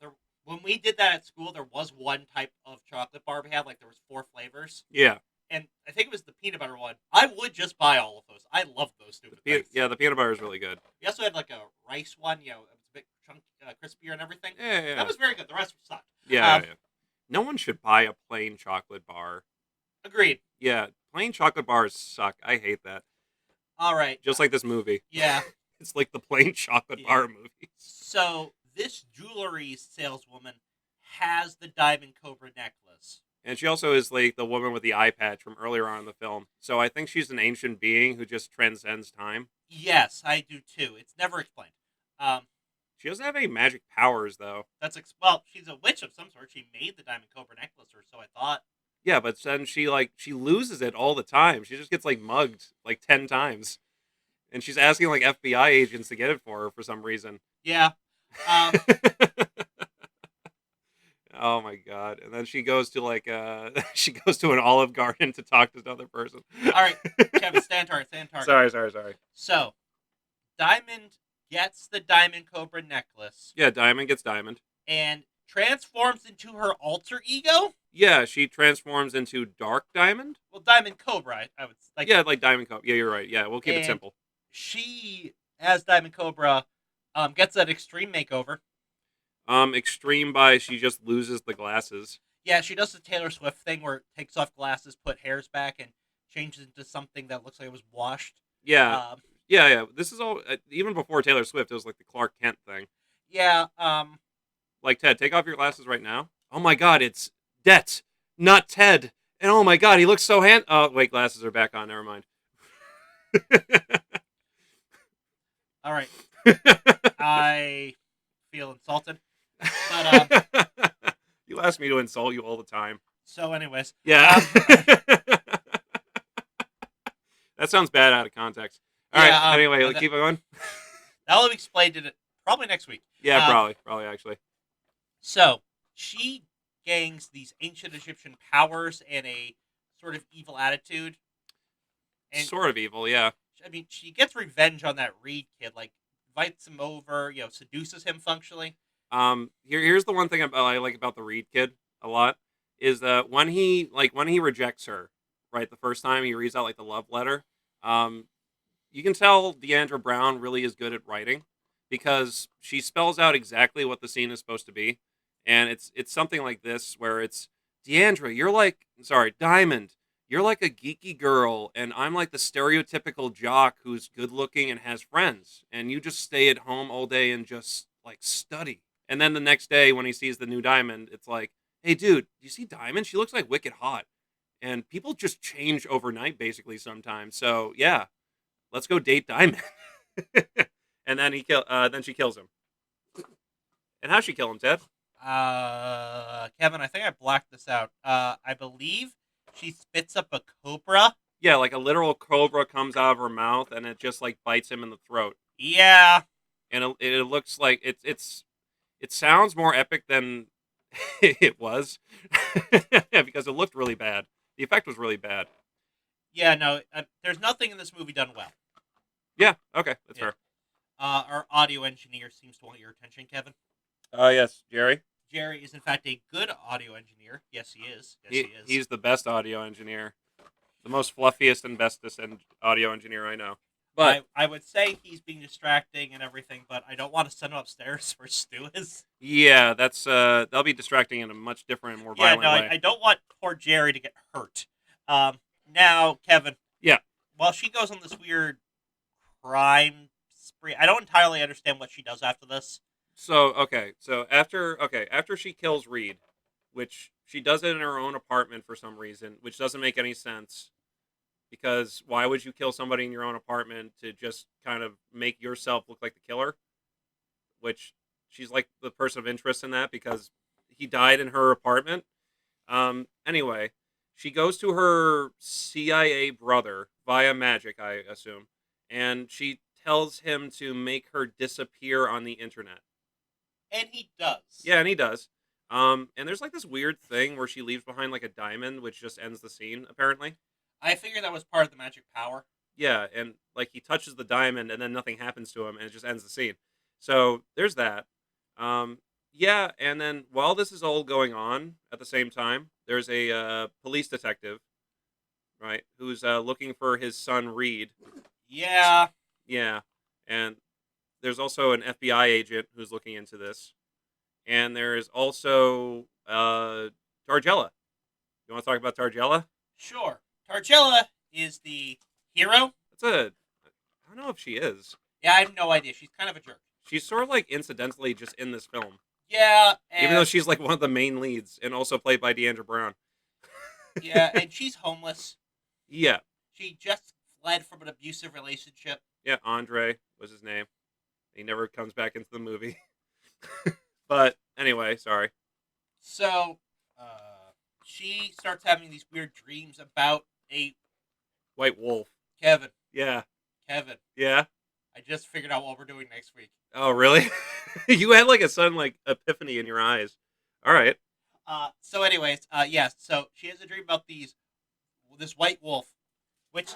When we did that at school, there was one type of chocolate bar we had. Like there was 4 flavors. Yeah. And I think it was the peanut butter one. I would just buy all of those. I love those stupid things. Yeah, the peanut butter is really good. We also had like a rice one. It was a bit chunky, crispier and everything. Yeah. That was very good. The rest sucked. Yeah. No one should buy a plain chocolate bar. Agreed. Yeah, plain chocolate bars suck. I hate that. All right. Just like this movie. Yeah. It's like the plain chocolate bar movie. So this jewelry saleswoman has the diamond Cobra necklace. And she also is like the woman with the eye patch from earlier on in the film. So I think she's an ancient being who just transcends time. Yes, I do too. It's never explained. She doesn't have any magic powers, though. Well, she's a witch of some sort. She made the diamond Cobra necklace, or so I thought. Yeah, but then she loses it all the time. She just gets like mugged like 10 times. And she's asking like FBI agents to get it for her for some reason. Yeah. Oh my god! And then she goes to like she goes to an Olive Garden to talk to another person. All right, Kevin, stand target. Sorry. So, Diamond gets the diamond Cobra necklace. Yeah, Diamond gets Diamond and transforms into her alter ego. Yeah, she transforms into Dark Diamond. Well, Diamond Cobra, I would like. Yeah, like Diamond Cobra. Yeah, you're right. Yeah, we'll keep it simple. She, as Diamond Cobra, gets that extreme makeover. Extreme by she just loses the glasses. Yeah, she does the Taylor Swift thing where it takes off glasses, put hairs back, and changes into something that looks like it was washed. Yeah. Yeah. This is all even before Taylor Swift. It was like the Clark Kent thing. Yeah. Like Ted, take off your glasses right now. Oh my God, it's Det, not Ted. And oh my God, he looks so Oh wait, glasses are back on. Never mind. All right. I feel insulted. But You ask me to insult you all the time. so anyways, Yeah. That sounds bad out of context. All right. yeah, Anyway, that, keep going. that'll be explained in it probably next week. Yeah, Um, probably actually. so she gains these ancient Egyptian powers and a sort of evil attitude, and Sort of evil, yeah. I mean, she gets revenge on that Reed kid, like invites him over, seduces him functionally. Here's the one thing I like about the Reed kid a lot is that when he rejects her, right, the first time he reads out like the love letter, um, you can tell Deandra Brown really is good at writing because she spells out exactly what the scene is supposed to be, and it's something like this where it's Deandra, Diamond, you're like a geeky girl, and I'm like the stereotypical jock who's good looking and has friends, and you just stay at home all day and just like study. And then the next day when he sees the new Diamond, it's like, hey dude, you see Diamond? She looks like wicked hot. And people just change overnight basically sometimes. So yeah, let's go date Diamond. And then then she kills him. And how'd she kill him, Ted? Kevin, I think I blacked this out. I believe she spits up a cobra. Yeah, like a literal cobra comes out of her mouth and it just like bites him in the throat. Yeah. And it looks like it sounds more epic than it was because it looked really bad. The effect was really bad. Yeah, no, there's nothing in this movie done well. Yeah, okay, that's Yeah. fair. Our audio engineer seems to want your attention, Kevin. Yes, Jerry. Jerry is, in fact, a good audio engineer. Yes, he is. Yes, he is. He's the best audio engineer. The most fluffiest and bestest audio engineer I know. But I would say he's being distracting and everything, but I don't want to send him upstairs where Stu is. yeah, that'll be distracting in a much different, more Yeah, violent no, way. I don't want poor Jerry to get hurt. Now, Kevin. Yeah. While she goes on this weird crime spree, I don't entirely understand what she does after this. So after she kills Reed, which she does it in her own apartment for some reason, which doesn't make any sense. Because why would you kill somebody in your own apartment to just kind of make yourself look like the killer? Which she's like the person of interest in that because he died in her apartment. Anyway, she goes to her CIA brother via magic, I assume, and she tells him to make her disappear on the internet. And he does. Yeah, and he does. And there's like this weird thing where she leaves behind like a diamond, which just ends the scene, apparently. I figured that was part of the magic power. Yeah, and like he touches the diamond and then nothing happens to him and it just ends the scene. So there's that. Yeah, and then while this is all going on at the same time, there's a police detective, right, who's looking for his son Reed. Yeah. Yeah, and there's also an FBI agent who's looking into this, and there is also Targella. You want to talk about Targella? Sure. Targella is the hero. I don't know if she is. Yeah, I have no idea. She's kind of a jerk. She's sort of like incidentally just in this film. Yeah, Even though she's like one of the main leads and also played by Deandra Brown. yeah, and she's homeless. Yeah. She just fled from an abusive relationship. Yeah, Andre was his name. He never comes back into the movie. But anyway, sorry. So, she starts having these weird dreams about a White Wolf. Kevin. Yeah. Kevin. Yeah. I just figured out what we're doing next week. Oh, really? You had like a sudden like epiphany in your eyes. All right. So anyways, yes. So she has a dream about this white wolf, which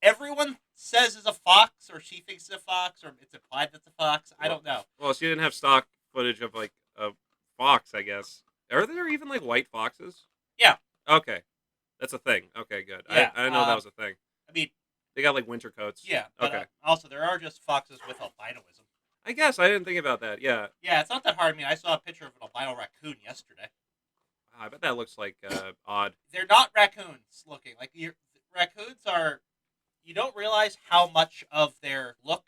everyone says is a fox, or she thinks it's a fox, or it's implied that's a fox. I don't know. Well, she didn't have stock footage of like a fox, I guess. Are there even like white foxes? Yeah. Okay. That's a thing. Okay, good. Yeah, I know that was a thing. I mean, they got like winter coats. Yeah. But, okay. Also, there are just foxes with albinoism. I guess I didn't think about that. Yeah. Yeah, it's not that hard. I mean, I saw a picture of an albino raccoon yesterday. I bet that looks like odd. They're not raccoons looking. Like, raccoons are... You don't realize how much of their look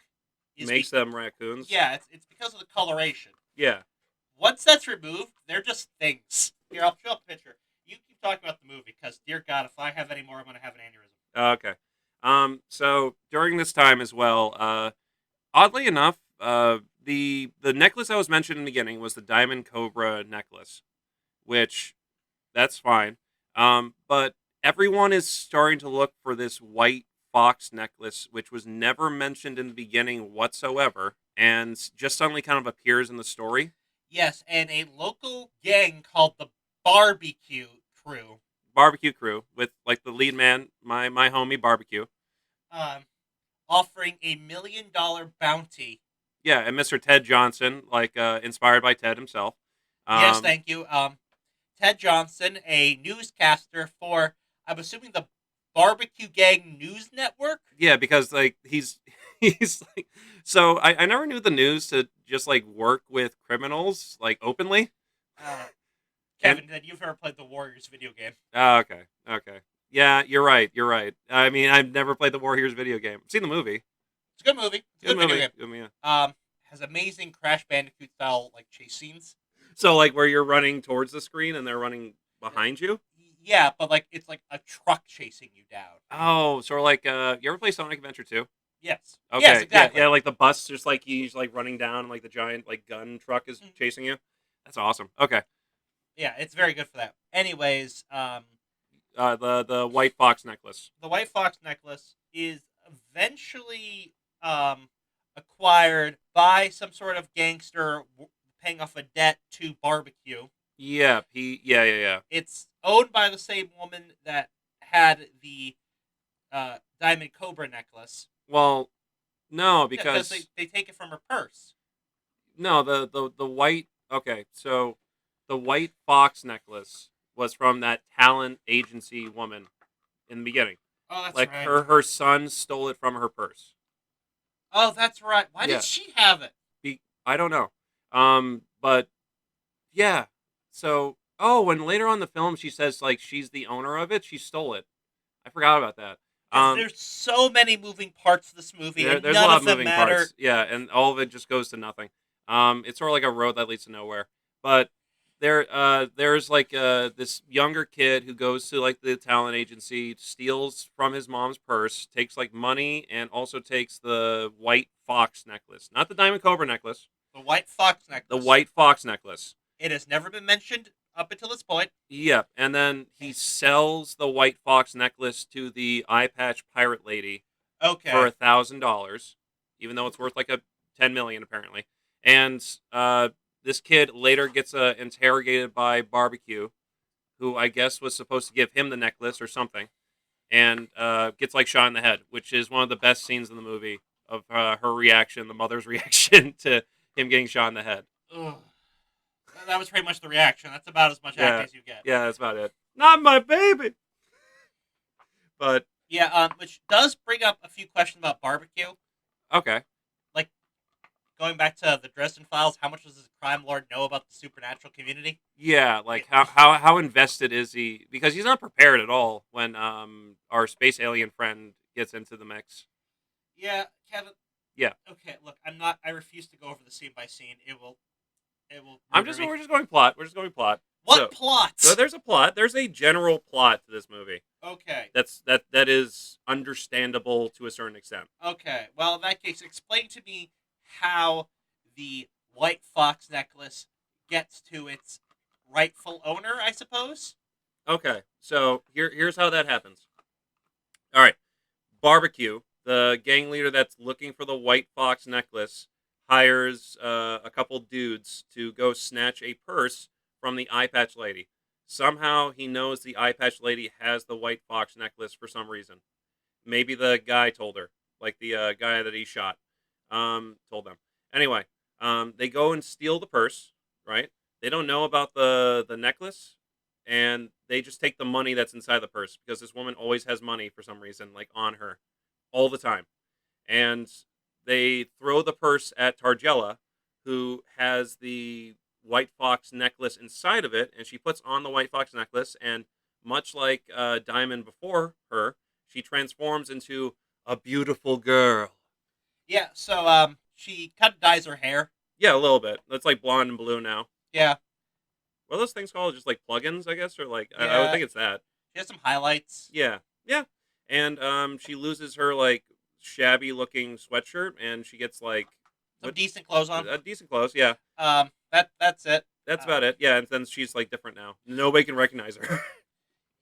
makes them raccoons? Yeah, it's because of the coloration. Yeah. Once that's removed, they're just things. Here, I'll show a picture. You keep talking about the movie, because, dear God, if I have any more, I'm going to have an aneurysm. Okay. So, during this time as well, Oddly enough, the necklace I was mentioned in the beginning was the diamond cobra necklace, which that's fine. But everyone is starting to look for this white fox necklace, which was never mentioned in the beginning whatsoever, and just suddenly kind of appears in the story. Yes, and a local gang called the Barbecue Crew, Barbecue crew with like the lead man, my homie Barbecue. um, offering $1 million bounty. Yeah, and Mr. Ted Johnson, like inspired by Ted himself. Yes, Um, thank you. Ted Johnson, a newscaster for, I'm assuming, the Barbecue Gang News Network. yeah, because like he's he's like so I never knew the news to just like work with criminals like openly. Uh, And Kevin, then you've ever played the Warriors video game. oh, okay, yeah, you're right, I mean, I've never played the Warriors video game. I've seen the movie. It's a good movie. It's a Good good video movie. game. I mean, yeah. Has amazing Crash Bandicoot style like chase scenes. So like where you're running towards the screen and they're running behind you. Yeah, but like it's like a truck chasing you down. Oh, sort of like you ever play Sonic Adventure 2? Yes. Yes, Okay, exactly. yeah, like the bus just like he's like running down and like the giant like gun truck is chasing you. That's awesome. Okay. Yeah, it's very good for that. Anyways, The white fox necklace. the White Fox necklace is eventually acquired by some sort of gangster paying off a debt to Barbecue. Yeah, yeah. It's owned by the same woman that had the diamond cobra necklace Well, no, because because they take it from her purse. no, the white. Okay, so the white fox necklace was from that talent agency woman in the beginning. Oh, that's Like right. her son stole it from her purse. Oh, that's right. Why Yeah, did she have it? I don't know. But yeah. So and later on in the film, she says like she's the owner of it. She stole it. I forgot about that. Because Um, there's so many moving parts to this movie, and there's a none lot of of them moving matter. parts. Yeah, and all of it just goes to nothing. It's sort of like a road that leads to nowhere. But there's like this younger kid who goes to like the talent agency, steals from his mom's purse, takes like money, and also takes the white fox necklace, not the diamond cobra necklace, The White Fox the necklace. white fox necklace. It has never been mentioned up until this point. Yep, and then he sells the white fox necklace to the eye patch pirate lady for Okay. $1,000, even though it's worth like a 10 million apparently. And this kid later gets interrogated by Barbecue, who I guess was supposed to give him the necklace or something, and gets like shot in the head, which is one of the best scenes in the movie of her reaction, the mother's reaction to him getting shot in the head. Ugh. That was pretty much the reaction. That's about as much acting Yeah, as you get. yeah, that's about it. Not my baby. But Yeah, which does bring up a few questions about Barbecue. okay. Like, going back to the Dresden Files, how much does this crime lord know about the supernatural community? Yeah, like how invested is he? Because he's not prepared at all when our space alien friend gets into the mix. Yeah, Kevin. Yeah, Okay, look, I'm not. I refuse to go over the scene by scene. It will. It will. we're just going plot. We're just going plot. What plot? So there's a plot. There's a general plot to this movie. Okay. That is understandable to a certain extent. Okay. Well, in that case, explain to me how the White Fox necklace gets to its rightful owner, I suppose. Okay, so here's how that happens. All right, Barbecue, the gang leader that's looking for the white fox necklace, hires a couple dudes to go snatch a purse from the eye patch lady. Somehow he knows the eye patch lady has the white fox necklace for some reason. Maybe the guy told her, like the guy that he shot, told them. Anyway, they go and steal the purse. Right? They don't know about the necklace, and they just take the money that's inside the purse because this woman always has money for some reason, like on her, all the time. And they throw the purse at Targella, who has the white fox necklace inside of it, and she puts on the white fox necklace, and much like Diamond before her, she transforms into a beautiful girl. Yeah. So, she kind of dyes her hair. Yeah, a little bit. It's like blonde and blue now. Yeah. What are those things called? Just like plugins, I guess, or like I would Yeah. think it's that. She has some highlights. Yeah, yeah. And she loses her like shabby-looking sweatshirt, and she gets like Some decent clothes on. decent clothes. Yeah, That's it. that's about it. Yeah, and then she's like different now. Nobody can recognize her.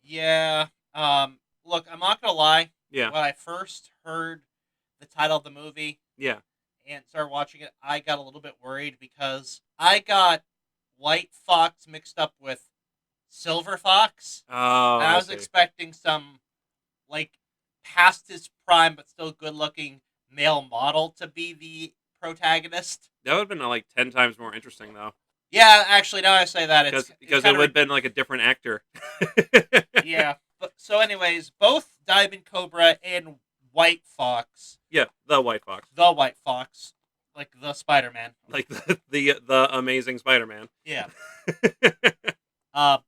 Yeah. Look, I'm not gonna lie. Yeah, When I first heard the title of the movie yeah. and started watching it, I got a little bit worried because I got White Fox mixed up with Silver Fox, Oh, and I I was see. expecting some like past his prime but still good-looking male model to be the protagonist. That would have been like 10 times more interesting though, Yeah, actually, now I say that, it's because it kind would of have been like a different actor. yeah. But so, anyways, both Diamond Cobra and White Fox, Yeah, the White Fox, the White Fox, like the Spider-Man. like the amazing Spider-Man. Yeah. Uh,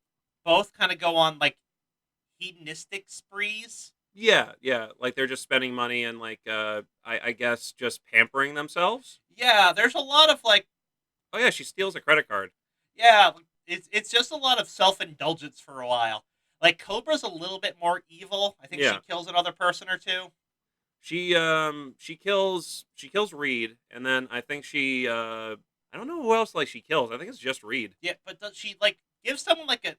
both kind of go on like hedonistic sprees. Yeah, yeah. Like they're just spending money and like I guess just pampering themselves. Yeah, there's a lot of like, Oh yeah, she steals a credit card. yeah, it's just a lot of self-indulgence for a while. Like Cobra's a little bit more evil. I think she Yeah. kills another person or two. She kills Reed, and then I think I don't know who else like she kills. I think it's just Reed. Yeah, but does she like give someone like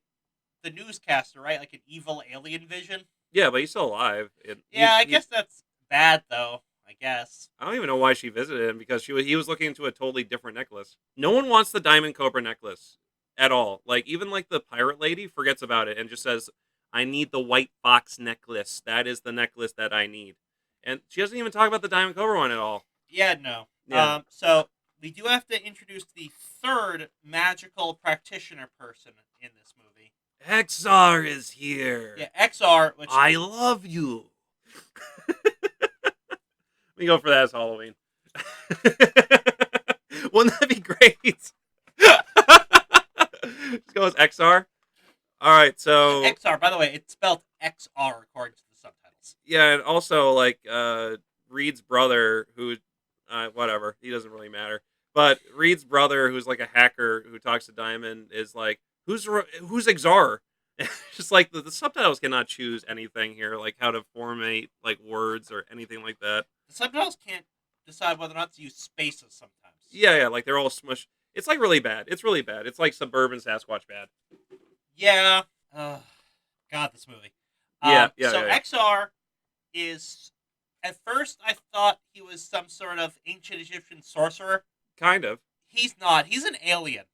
the newscaster, right? Like an evil alien vision? Yeah, but he's still alive. Yeah, I guess that's bad though. I guess. I don't even know why she visited him because he was looking into a totally different necklace. No one wants the Diamond Cobra necklace at all. Like even like the pirate lady forgets about it and just says, "I need the White Fox necklace. That is the necklace that I need." And she doesn't even talk about the Diamond Cobra one at all. Yeah, no. Yeah. So we do have to introduce the third magical practitioner person in this movie. XR is here. Yeah, XR, which I love you. We go for that as Halloween. Wouldn't that be great? Just go as XR. All right, so XR. By the way, it's spelled XR according to the subtitles. yeah, and also like Reed's brother, who whatever, he doesn't really matter. But Reed's brother, who's like a hacker who talks to Diamond, is like, who's Exar? Just like the subtitles cannot choose anything here, like how to formate like words or anything like that. The subtitles can't decide whether or not to use spaces sometimes. Yeah, like they're all smushed. It's like really bad. It's really bad. It's like suburban Sasquatch bad. Yeah. God, this movie. So Yeah. XR is. At first, I thought he was some sort of ancient Egyptian sorcerer. Kind of. He's not. He's an alien.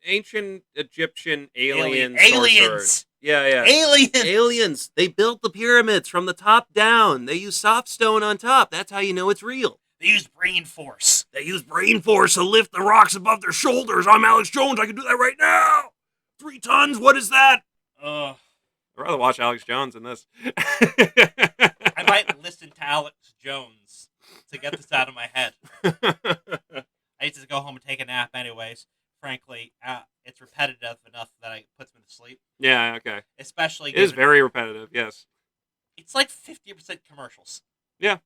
Ancient Egyptian alien Aliens. sorcerer. Yeah. Aliens. Aliens. They built the pyramids from the top down. They use soft stone on top. That's how you know it's real. They use brain force. They use brain force to lift the rocks above their shoulders. I'm Alex Jones. I can do that right now. 3 tons. What is that? Ugh. I'd rather watch Alex Jones than this. I might listen to Alex Jones to get this out of my head. I need to go home and take a nap anyways. Frankly, it's repetitive enough that it puts me to sleep. Yeah, okay. Especially It is very repetitive, yes. It's like 50% commercials. Yeah.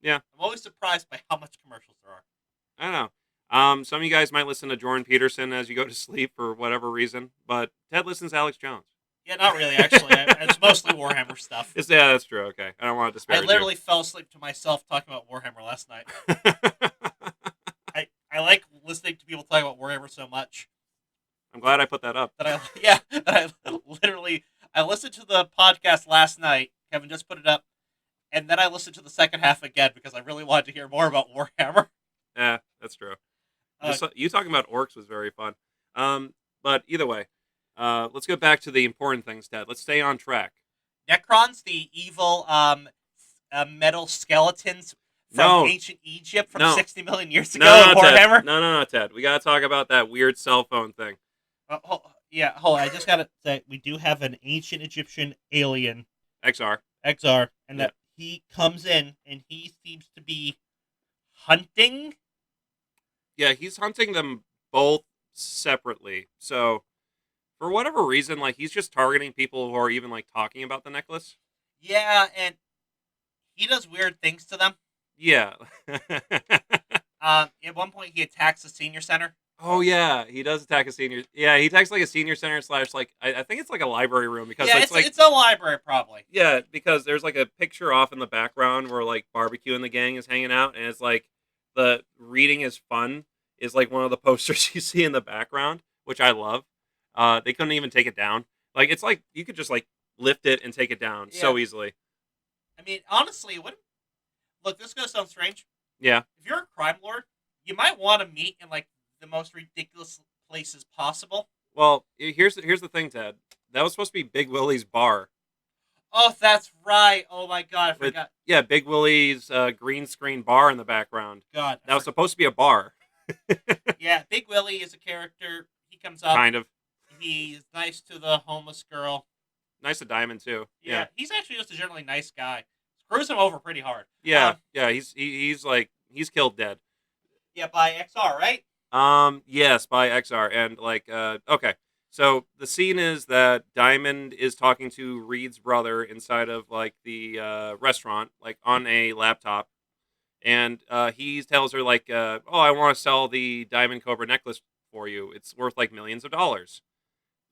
I'm always surprised by how much commercials there are. I don't know. Some of you guys might listen to Jordan Peterson as you go to sleep for whatever reason, but Ted listens to Alex Jones. Yeah, not really, actually. It's mostly Warhammer stuff. Yeah, that's true. Okay. I don't want to disparage I literally fell asleep to myself talking about Warhammer last night. I like listening to people talk about Warhammer so much. I'm glad I put that up. I listened to the podcast last night. Kevin just put it up. And then I listened to the second half again because I really wanted to hear more about Warhammer. Yeah, that's true. You talking about orcs was very fun. But either way, let's go back to the important things, Ted. Let's stay on track. Necrons, the evil metal skeletons from ancient Egypt from 60 million years ago in Warhammer. Ted. No, Ted. We got to talk about that weird cell phone thing. Hold on. I just got to say, we do have an ancient Egyptian alien. XR. And that he comes in and he seems to be hunting. Yeah, he's hunting them both separately. So, for whatever reason, like, he's just targeting people who are even, like, talking about the necklace. Yeah, and he does weird things to them. Yeah. At one point, he attacks the senior center. Oh yeah, he does attack a senior. Yeah, he attacks like a senior center slash like I think it's like a library room because Yeah, it's like it's a library probably. yeah because there's like a picture off in the background where like barbecue and the gang is hanging out and it's like the reading is fun is like one of the posters you see in the background which I love. They couldn't even take it down. Like it's like you could just like lift it and take it down Yeah, so easily. I mean, honestly, what? Look, this is gonna sound strange. Yeah. If you're a crime lord, you might want to meet in like the most ridiculous places possible. Well, here's the thing, Ted. That was supposed to be Big Willie's bar. Oh, that's right. Oh my god, I With forgot. yeah, Big Willie's green screen bar in the background. God, That was supposed to be a bar, yeah, Big Willie is a character. He comes up. kind of. He's nice to the homeless girl. Nice to Diamond too. Yeah, Yeah, he's actually just a generally nice guy. Screws him over pretty hard. yeah, yeah. He's like he's killed dead. Yeah, by XR, right? Yes, by XR and like okay. So the scene is that Diamond is talking to Reed's brother inside of like the restaurant, like on a laptop, and he tells her like, "Oh, I want to sell the Diamond Cobra necklace for you. It's worth like millions of dollars."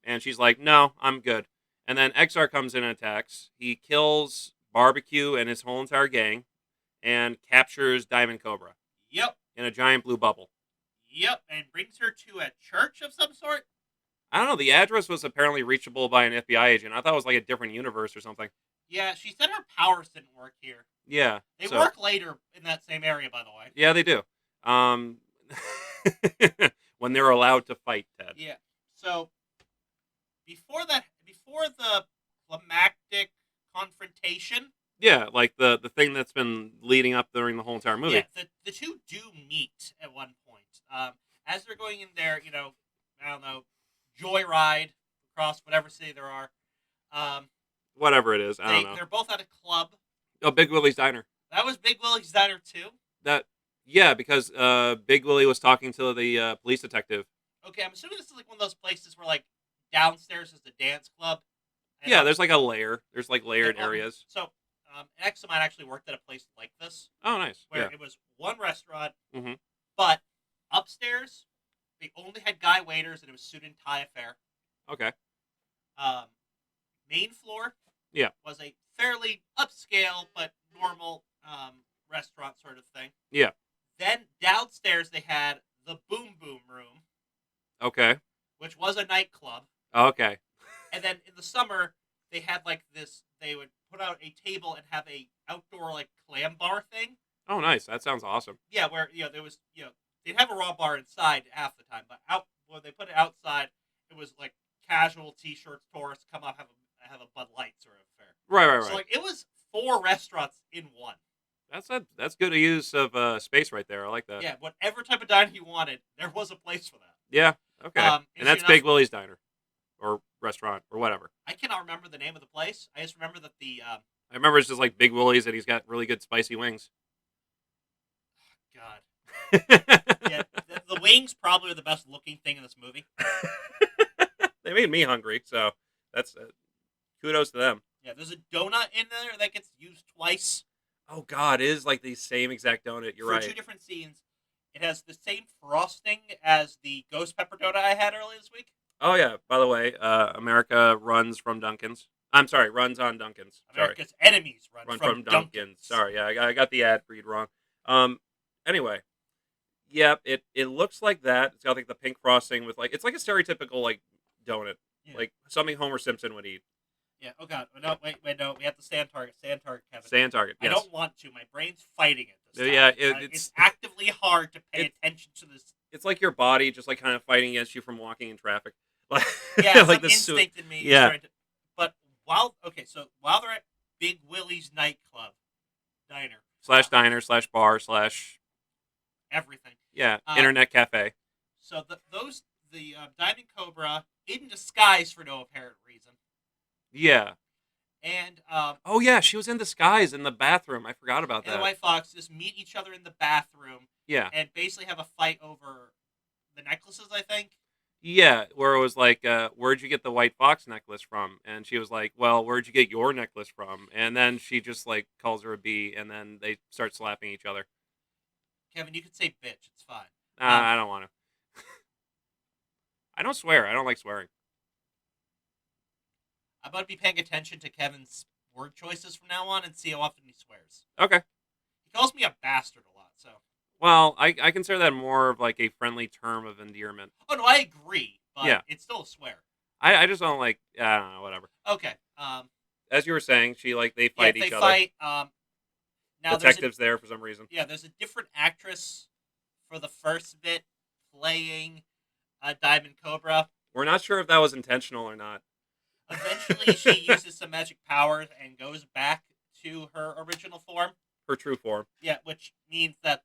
And she's like, "No, I'm good." And then XR comes in and attacks. He kills Barbecue and his whole entire gang, and captures Diamond Cobra Yep. in a giant blue bubble. Yep. And brings her to a church of some sort. I don't know. The address was apparently reachable by an FBI agent. I thought it was like a different universe or something. Yeah, she said her powers didn't work here. Yeah. They So work later in that same area, by the way. yeah, they do. Um, when they're allowed to fight, Ted. Yeah. So before the climactic confrontation, Yeah, like the thing that's been leading up during the whole entire movie. yeah, the two do meet at one point. As they're going in there, I don't know, joyride across whatever city there are. Whatever it is, I don't know. They're both at a club. Oh, Big Willie's Diner. That was Big Willie's Diner too. That yeah, because Big Willie was talking to the police detective. Okay, I'm assuming this is like one of those places where like downstairs is the dance club. Yeah, there's like a layer. There's like layered Yeah, areas. So, an ex of mine actually worked at a place like this, Oh, nice. where Yeah. it was one restaurant, Mhm. but upstairs they only had guy waiters, and it was suit and tie affair. Okay. Um, Main floor, Yeah. was a fairly upscale but normal restaurant sort of thing. Yeah. Then downstairs they had the Boom Boom Room, Okay. which was a nightclub. Okay. And then in the summer, they had like this. They would put out a table and have a outdoor like clam bar thing. Oh, nice. That sounds awesome. Yeah, where there was they'd have a raw bar inside half the time, but out when they put it outside, it was like casual t-shirts, tourists come up have a Bud Light sort of affair. Right. So like it was 4 restaurants in one. That's good use of space right there. I like that. Yeah, whatever type of dining you wanted, there was a place for that. Yeah. Okay. And that's interesting Big enough, Willie's Diner, or restaurant, or whatever. I cannot remember the name of the place. I just remember that the I remember it's just like Big Willie's, and he's got really good spicy wings. God, yeah, the wings probably are the best looking thing in this movie. They made me hungry, so that's kudos to them. Yeah, there's a donut in there that gets used twice Oh God, it is like the same exact donut. You're for right. 2 different scenes. It has the same frosting as the ghost pepper donut I had earlier this week. Oh yeah. By the way, America runs from Dunkin's. I'm sorry, runs on Dunkin's. Sorry, America's enemies run from from Dunkin's. Sorry, yeah, I got the ad read wrong. Anyway, yep, it looks like that. It's got like the pink frosting with like it's like a stereotypical like donut, Yeah. like something Homer Simpson would eat. Yeah. Oh God. No. Wait. No. We have to stay on target. Stay on target, Kevin. Stay on target. I Yes. don't want to. My brain's fighting it this time. Yeah, it's actively hard to pay attention to this. It's like your body just like kind of fighting against you from walking in traffic. Like Yeah, like some the instinct in me. Is yeah. trying to, but while they're at Big Willie's nightclub, diner, slash diner slash bar slash everything. yeah Uh, internet cafe. So the Diamond Cobra in disguise for no apparent reason, Yeah. and Oh yeah, she was in disguise in the bathroom. I forgot about and that. the White Fox just meet each other in the bathroom Yeah. and basically have a fight over the necklaces. I think. Yeah, where it was like, where'd you get the white fox necklace from? And she was like, well, where'd you get your necklace from? And then she just like calls her a bee, and then they start slapping each other. Kevin, you could say bitch. It's fine. I don't want to. I don't swear. I don't like swearing. I'm going to be paying attention to Kevin's word choices from now on and see how often he swears. Okay. He calls me a bastard a lot, so. Well, I consider that more of like a friendly term of endearment. Oh, no, I agree, but Yeah. it's still a swear. I just don't like, I don't know, whatever. Okay. As you were saying, they Yeah, fight they each other. fight. Now Detective's there for some reason. there's a different actress for the first bit playing Diamond Cobra. We're not sure if that was intentional or not. Eventually, she uses some magic powers and goes back to her original form. Her true form. Yeah, which means that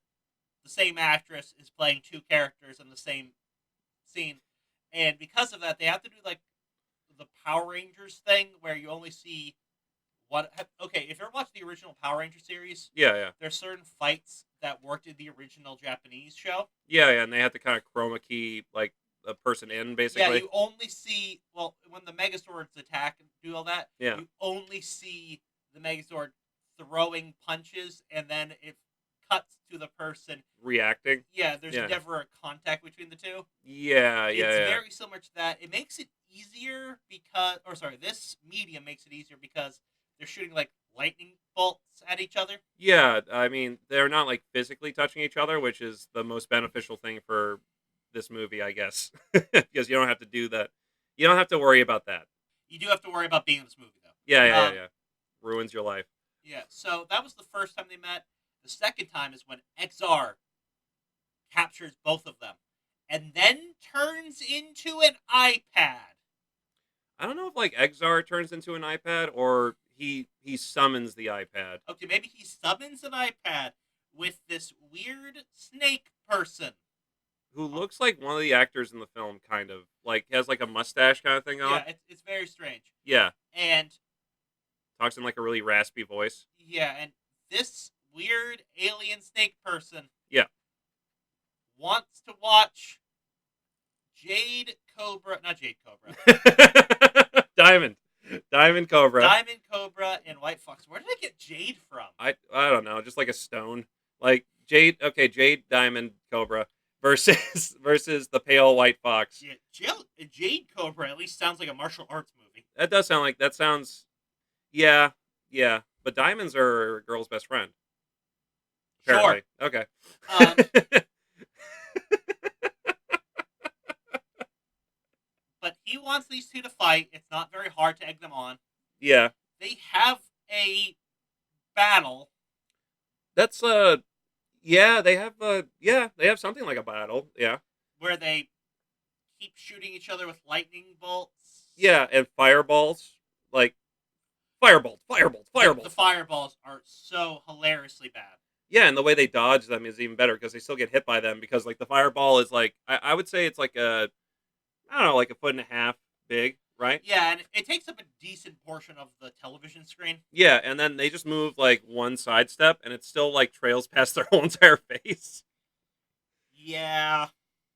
the same actress is playing two characters in the same scene, and because of that, they have to do like the Power Rangers thing where you only see what. Okay, if you ever watched the original Power Ranger series, Yeah. there's certain fights that worked in the original Japanese show. Yeah, and they had to kind of chroma key like a person in basically. Yeah, you only see when the Megazords attack and do all that. Yeah. You only see the Megazord throwing punches, and then it cuts to the person Reacting. Yeah, there's never a contact between the two. Yeah. It's very similar to that. It makes it easier this medium makes it easier because they're shooting like lightning bolts at each other. Yeah, I mean, they're not like physically touching each other, which is the most beneficial thing for this movie, I guess. Because you don't have to do that. You don't have to worry about that. You do have to worry about being in this movie, though. Yeah. Ruins your life. Yeah, so that was the first time they met. The second time is when XR captures both of them and then turns into an iPad. I don't know if like Exar turns into an iPad or he summons the iPad. Okay, maybe he summons an iPad with this weird snake person. Who looks like one of the actors in the film, kind of. Like, has like a mustache kind of thing on. Yeah, it's very strange. Yeah. And talks in like a really raspy voice. Yeah, and this weird alien snake person Yeah. wants to watch not Jade Cobra. Diamond Cobra. Diamond Cobra and White Fox. Where did I get Jade from? I don't know, just like a stone. Like Jade Diamond Cobra versus the pale White Fox. Yeah, Jade Cobra at least sounds like a martial arts movie. That sounds yeah. But diamonds are a girl's best friend. Apparently. Sure. Okay. But he wants these two to fight. It's not very hard to egg them on. Yeah. They have a battle. That's yeah, they have something like a battle. Yeah. Where they keep shooting each other with lightning bolts. Yeah, and fireballs. Like fireballs. The fireballs are so hilariously bad. Yeah, and the way they dodge them is even better because they still get hit by them because like the fireball is like I would say it's like like a foot and a half big, right? Yeah, and it takes up a decent portion of the television screen. Yeah, and then they just move like one sidestep and it still like trails past their whole entire face. Yeah.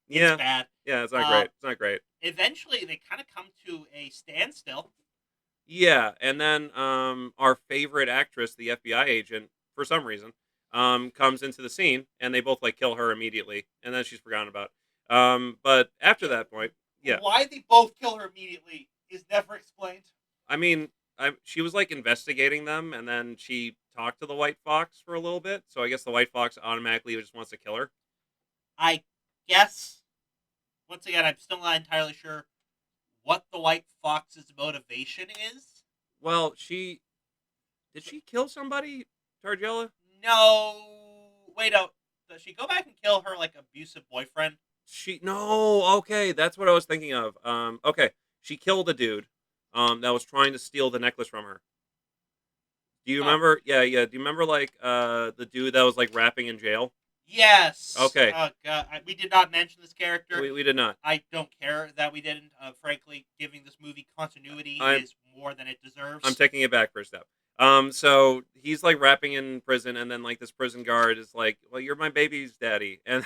It's bad. Yeah, it's not great. It's not great. Eventually they kind of come to a standstill. Yeah, and then our favorite actress, the FBI agent, for some reason, comes into the scene and they both like kill her immediately and then she's forgotten about. But after that point, yeah. Why they both kill her immediately is never explained. I mean, she was like investigating them, and then she talked to the White Fox for a little bit. So I guess the White Fox automatically just wants to kill her. I guess. Once again, I'm still not entirely sure what the White Fox's motivation is. Well, did she kill somebody, Targella? No. Wait, does she go back and kill her like abusive boyfriend? Okay, that's what I was thinking of. Okay, she killed a dude, that was trying to steal the necklace from her. Do you remember? Yeah. Do you remember like the dude that was like rapping in jail? Yes. Okay. Oh god, we did not mention this character. We did not. I don't care that we didn't. Frankly, giving this movie continuity is more than it deserves. I'm taking it back for a step. So he's like rapping in prison, and then like this prison guard is like, "Well, you're my baby's daddy," and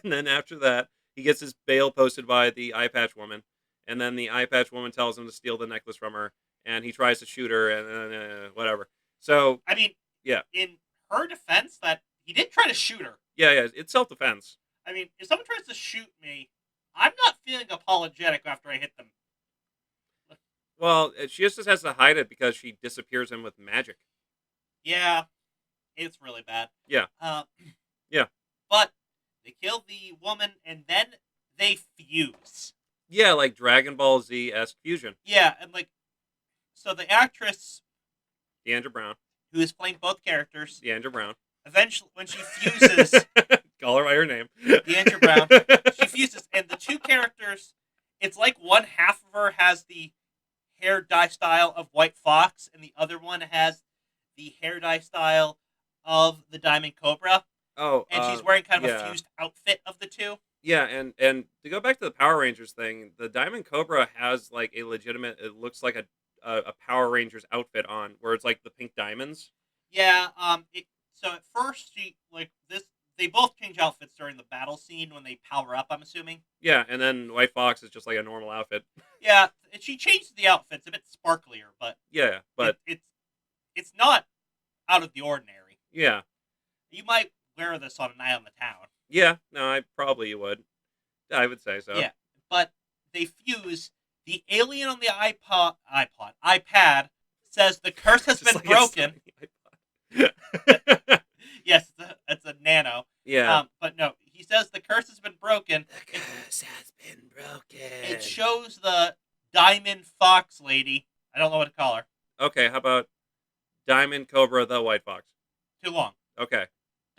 then after that, he gets his bail posted by the eye patch woman, and then the eye patch woman tells him to steal the necklace from her, and he tries to shoot her, and whatever. So I mean, yeah. In her defense, that he did try to shoot her. Yeah, it's self-defense. I mean, if someone tries to shoot me, I'm not feeling apologetic after I hit them. Well, she just has to hide it because she disappears him with magic. Yeah, it's really bad. Yeah. Uh, Yeah. But they kill the woman and then they fuse. Yeah, like Dragon Ball Z-esque fusion. Yeah, and like, so the actress Deandra Brown. who is playing both characters, Deandra Brown. eventually, when she fuses, Call her by her name. Deandra Brown, she fuses, and the two characters, it's like one half of her has the hair dye style of White Fox, and the other one has the hair dye style of the Diamond Cobra. Oh, and she's wearing kind of yeah. a fused outfit of the two. Yeah, and to go back to the Power Rangers thing, the Diamond Cobra has like a legitimate. It looks like a Power Rangers outfit on, where it's like the pink diamonds. Yeah. So at first she like this. They both change outfits during the battle scene when they power up. I'm assuming. Yeah, and then White Fox is just like a normal outfit. Yeah, and she changed the outfits a bit sparklier, but Yeah, but it's not out of the ordinary. Yeah, You might wear this on a night on the town. yeah. No, I probably would. I would say so. Yeah, but they fuse. The alien on the iPad says the curse has Just been like broken. Yes, it's a nano. Yeah. But no, he says the curse has been broken. The curse has been broken. It shows the Diamond Fox lady. I don't know what to call her. Okay, how about Diamond Cobra the White Fox? Too long. Okay.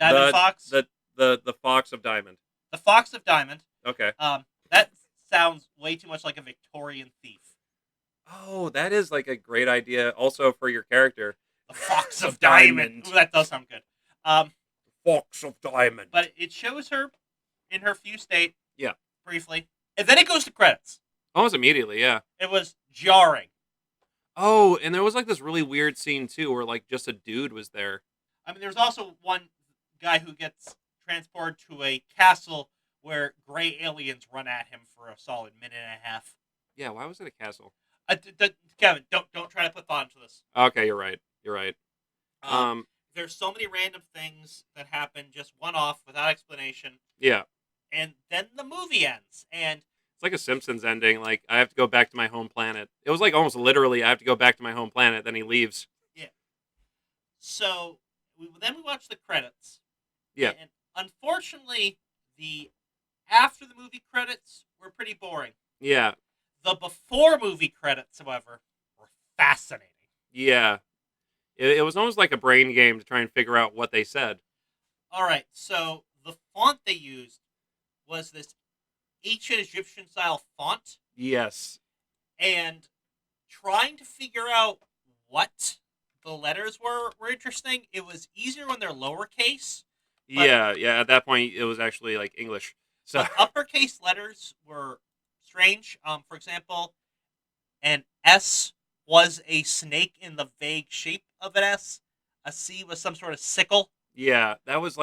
Diamond Fox. The Fox of Diamond. The Fox of Diamond. Okay. That sounds way too much like a Victorian thief. Oh, that is like a great idea also for your character. The Fox of Diamond. Ooh, that does sound good. Fox of Diamond. But it shows her in her fused state. Yeah. Briefly. And then it goes to credits. Almost immediately, yeah. It was jarring. Oh, and there was like this really weird scene too where like just a dude was there. I mean, there's also one guy who gets transported to a castle where gray aliens run at him for a solid minute and a half. Yeah, why was it a castle? Kevin, don't try to put thought into this. Okay, you're right. You're right. There's so many random things that happen just one off without explanation. Yeah. And then the movie ends, and it's like a Simpsons ending. Like I have to go back to my home planet. It was like almost literally I have to go back to my home planet. Then he leaves. Yeah. So then we watch the credits. Yeah. And unfortunately, the after the movie credits were pretty boring. Yeah. The before movie credits, however, were fascinating. Yeah. It was almost like a brain game to try and figure out what they said. All right, so the font they used was this ancient Egyptian style font. Yes. And trying to figure out what the letters were interesting. It was easier when they're lowercase. Yeah. At that point, it was actually like English. So uppercase letters were strange. For example, an S was a snake in the vague shape of an S. A C was some sort of sickle. Yeah, that was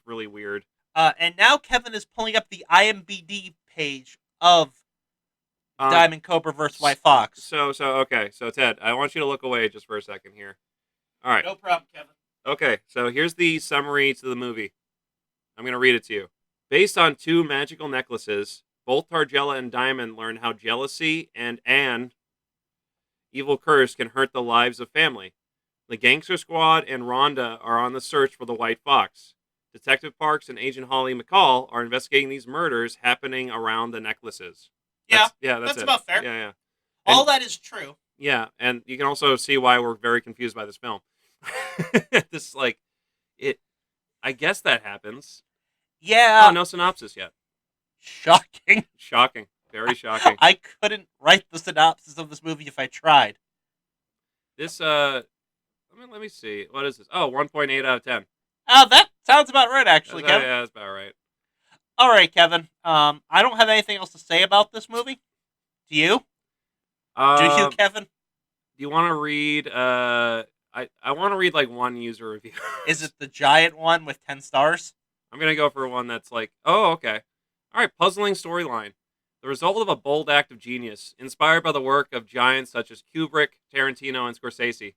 really weird. And now Kevin is pulling up the IMDb page of Diamond Cobra vs. White Fox. So Ted, I want you to look away just for a second here. All right. No problem, Kevin. Okay, so here's the summary to the movie. I'm going to read it to you. Based on two magical necklaces, both Targella and Diamond learn how jealousy and an evil curse can hurt the lives of family. The Gangster Squad and Rhonda are on the search for the White Fox. Detective Parks and Agent Holly McCall are investigating these murders happening around the necklaces. That's about fair. Yeah. All that is true. Yeah, and you can also see why we're very confused by this film. I guess that happens. Yeah. Oh, no synopsis yet. Shocking. Shocking. Very shocking. I couldn't write the synopsis of this movie if I tried. This, let me see. What is this? Oh, 1.8 out of 10. Oh, that sounds about right, actually, Kevin. Yeah, that's about right. All right, Kevin. I don't have anything else to say about this movie. Do you? Do you, Kevin? Do you want to read, I want to read, like, one user review. Is it the giant one with 10 stars? I'm going to go for one that's like, oh, okay. All right, puzzling storyline. The result of a bold act of genius, inspired by the work of giants such as Kubrick, Tarantino, and Scorsese.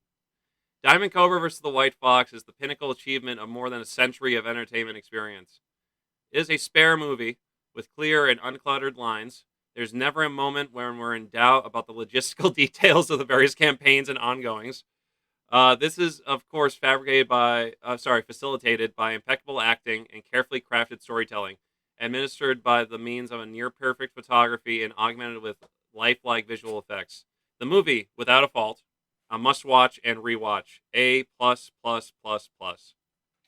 Diamond Cobra vs. the White Fox is the pinnacle achievement of more than a century of entertainment experience. It is a spare movie, with clear and uncluttered lines. There's never a moment when we're in doubt about the logistical details of the various campaigns and ongoings. This is, of course, facilitated by impeccable acting and carefully crafted storytelling, administered by the means of a near-perfect photography and augmented with lifelike visual effects. The movie, without a fault, a must-watch and rewatch. A plus plus plus plus.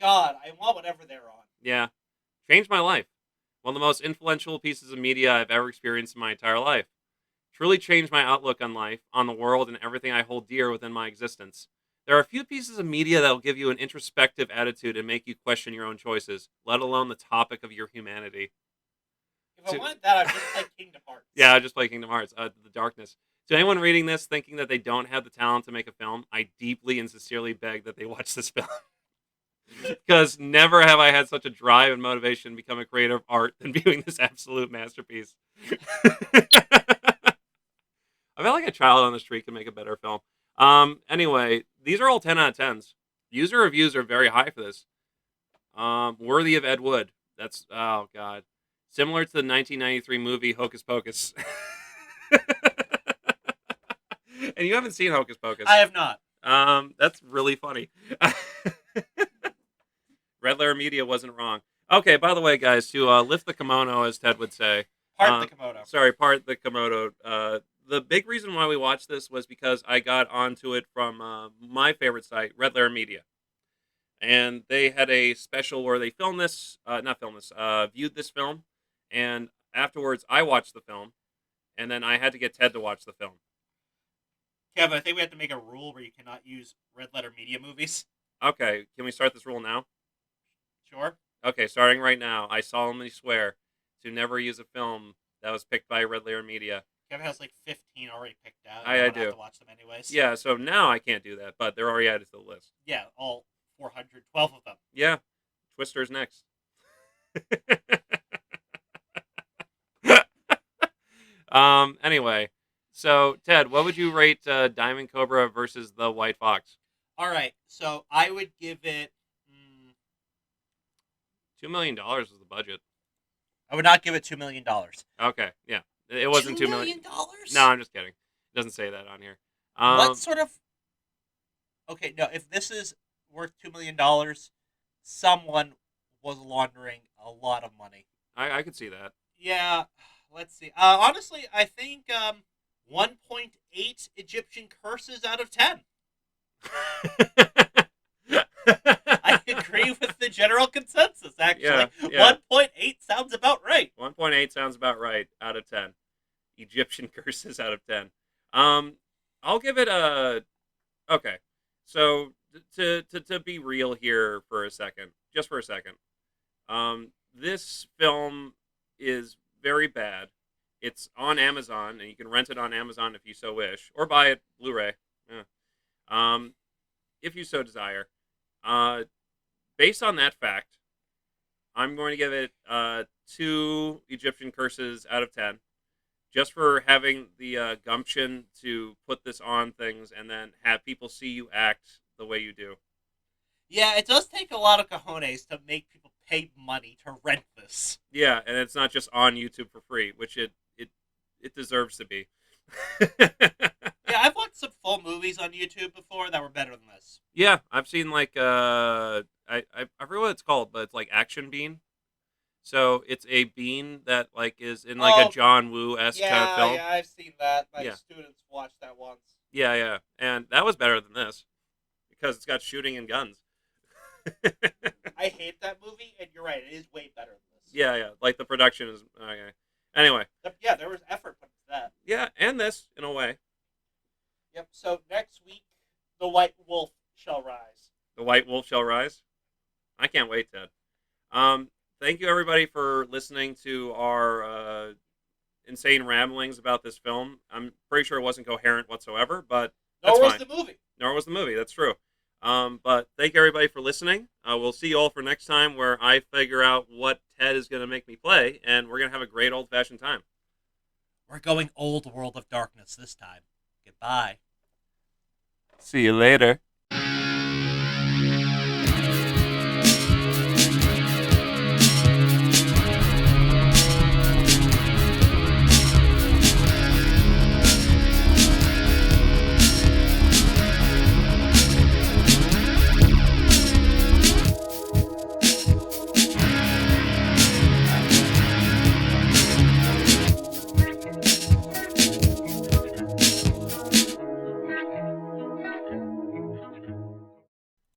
God, I want whatever they're on. Yeah, changed my life. One of the most influential pieces of media I've ever experienced in my entire life. Truly changed my outlook on life, on the world, and everything I hold dear within my existence. There are a few pieces of media that will give you an introspective attitude and make you question your own choices, let alone the topic of your humanity. If I wanted that, I'd just play Kingdom Hearts. Yeah, I just play Kingdom Hearts, The Darkness. To anyone reading this thinking that they don't have the talent to make a film, I deeply and sincerely beg that they watch this film. Because never have I had such a drive and motivation to become a creator of art than viewing this absolute masterpiece. I feel like a child on the street can make a better film. Anyway, these are all 10 out of 10s. User reviews are very high for this. Worthy of Ed Wood. That's, oh, God. Similar to the 1993 movie Hocus Pocus. And you haven't seen Hocus Pocus. I have not. That's really funny. Red Letter Media wasn't wrong. Okay, by the way, guys, to lift the kimono, as Ted would say. Part the kimono. Sorry, part the kimono. The big reason why we watched this was because I got onto it from my favorite site, Red Letter Media. And they had a special where they viewed this film. And afterwards, I watched the film. And then I had to get Ted to watch the film. Kevin, I think we have to make a rule where you cannot use Red Letter Media movies. Okay, can we start this rule now? Sure. Okay, starting right now, I solemnly swear to never use a film that was picked by Red Letter Media. Kevin has like 15 already picked out. I do. Have to watch them anyways. Yeah, so now I can't do that, but they're already added to the list. Yeah, all 412 of them. Yeah, Twister's next. Anyway, so Ted, what would you rate Diamond Cobra versus the White Fox? All right, so I would give it $2 million was the budget. I would not give it $2 million. Okay, yeah, it wasn't $2 million. No, I'm just kidding. It doesn't say that on here. What sort of? Okay, no. If this is worth $2 million, someone was laundering a lot of money. I could see that. Yeah. Let's see. Honestly, I think 1.8 Egyptian curses out of 10. I agree with the general consensus, actually. Yeah. 1.8 sounds about right. 1.8 sounds about right out of 10. Egyptian curses out of 10. I'll give it a... Okay. So, to be real here for a second, just for a second, this film is very bad. It's on Amazon, and you can rent it on Amazon if you so wish, or buy it Blu-ray, if you so desire. Based on that fact, I'm going to give it 2 Egyptian curses out of 10, just for having the gumption to put this on things and then have people see you act the way you do. Yeah, it does take a lot of cojones to make people pay money to rent this. Yeah, and it's not just on YouTube for free, which it deserves to be. Yeah, I've watched some full movies on YouTube before that were better than this. Yeah, I've seen like I forget what it's called, but it's like Action Bean. So it's a bean that like is in like a John Woo-esque kind of film. Yeah, I've seen that. My students watched that once. Yeah, and that was better than this because it's got shooting and guns. I hate that movie, and you're right, it is way better than this. Yeah, like the production is okay. Anyway. Yeah, there was effort put into that. Yeah, and this in a way. Yep. So next week, the White Wolf shall rise. The White Wolf shall rise. I can't wait, Ted. Thank you everybody for listening to our insane ramblings about this film. I'm pretty sure it wasn't coherent whatsoever, but that's Nor fine. was the movie. Nor was the movie. That's true. But thank you everybody for listening. We'll see you all for next time, where I figure out what Ted is going to make me play, and we're going to have a great old-fashioned time. We're going old World of Darkness this time. Goodbye. See you later.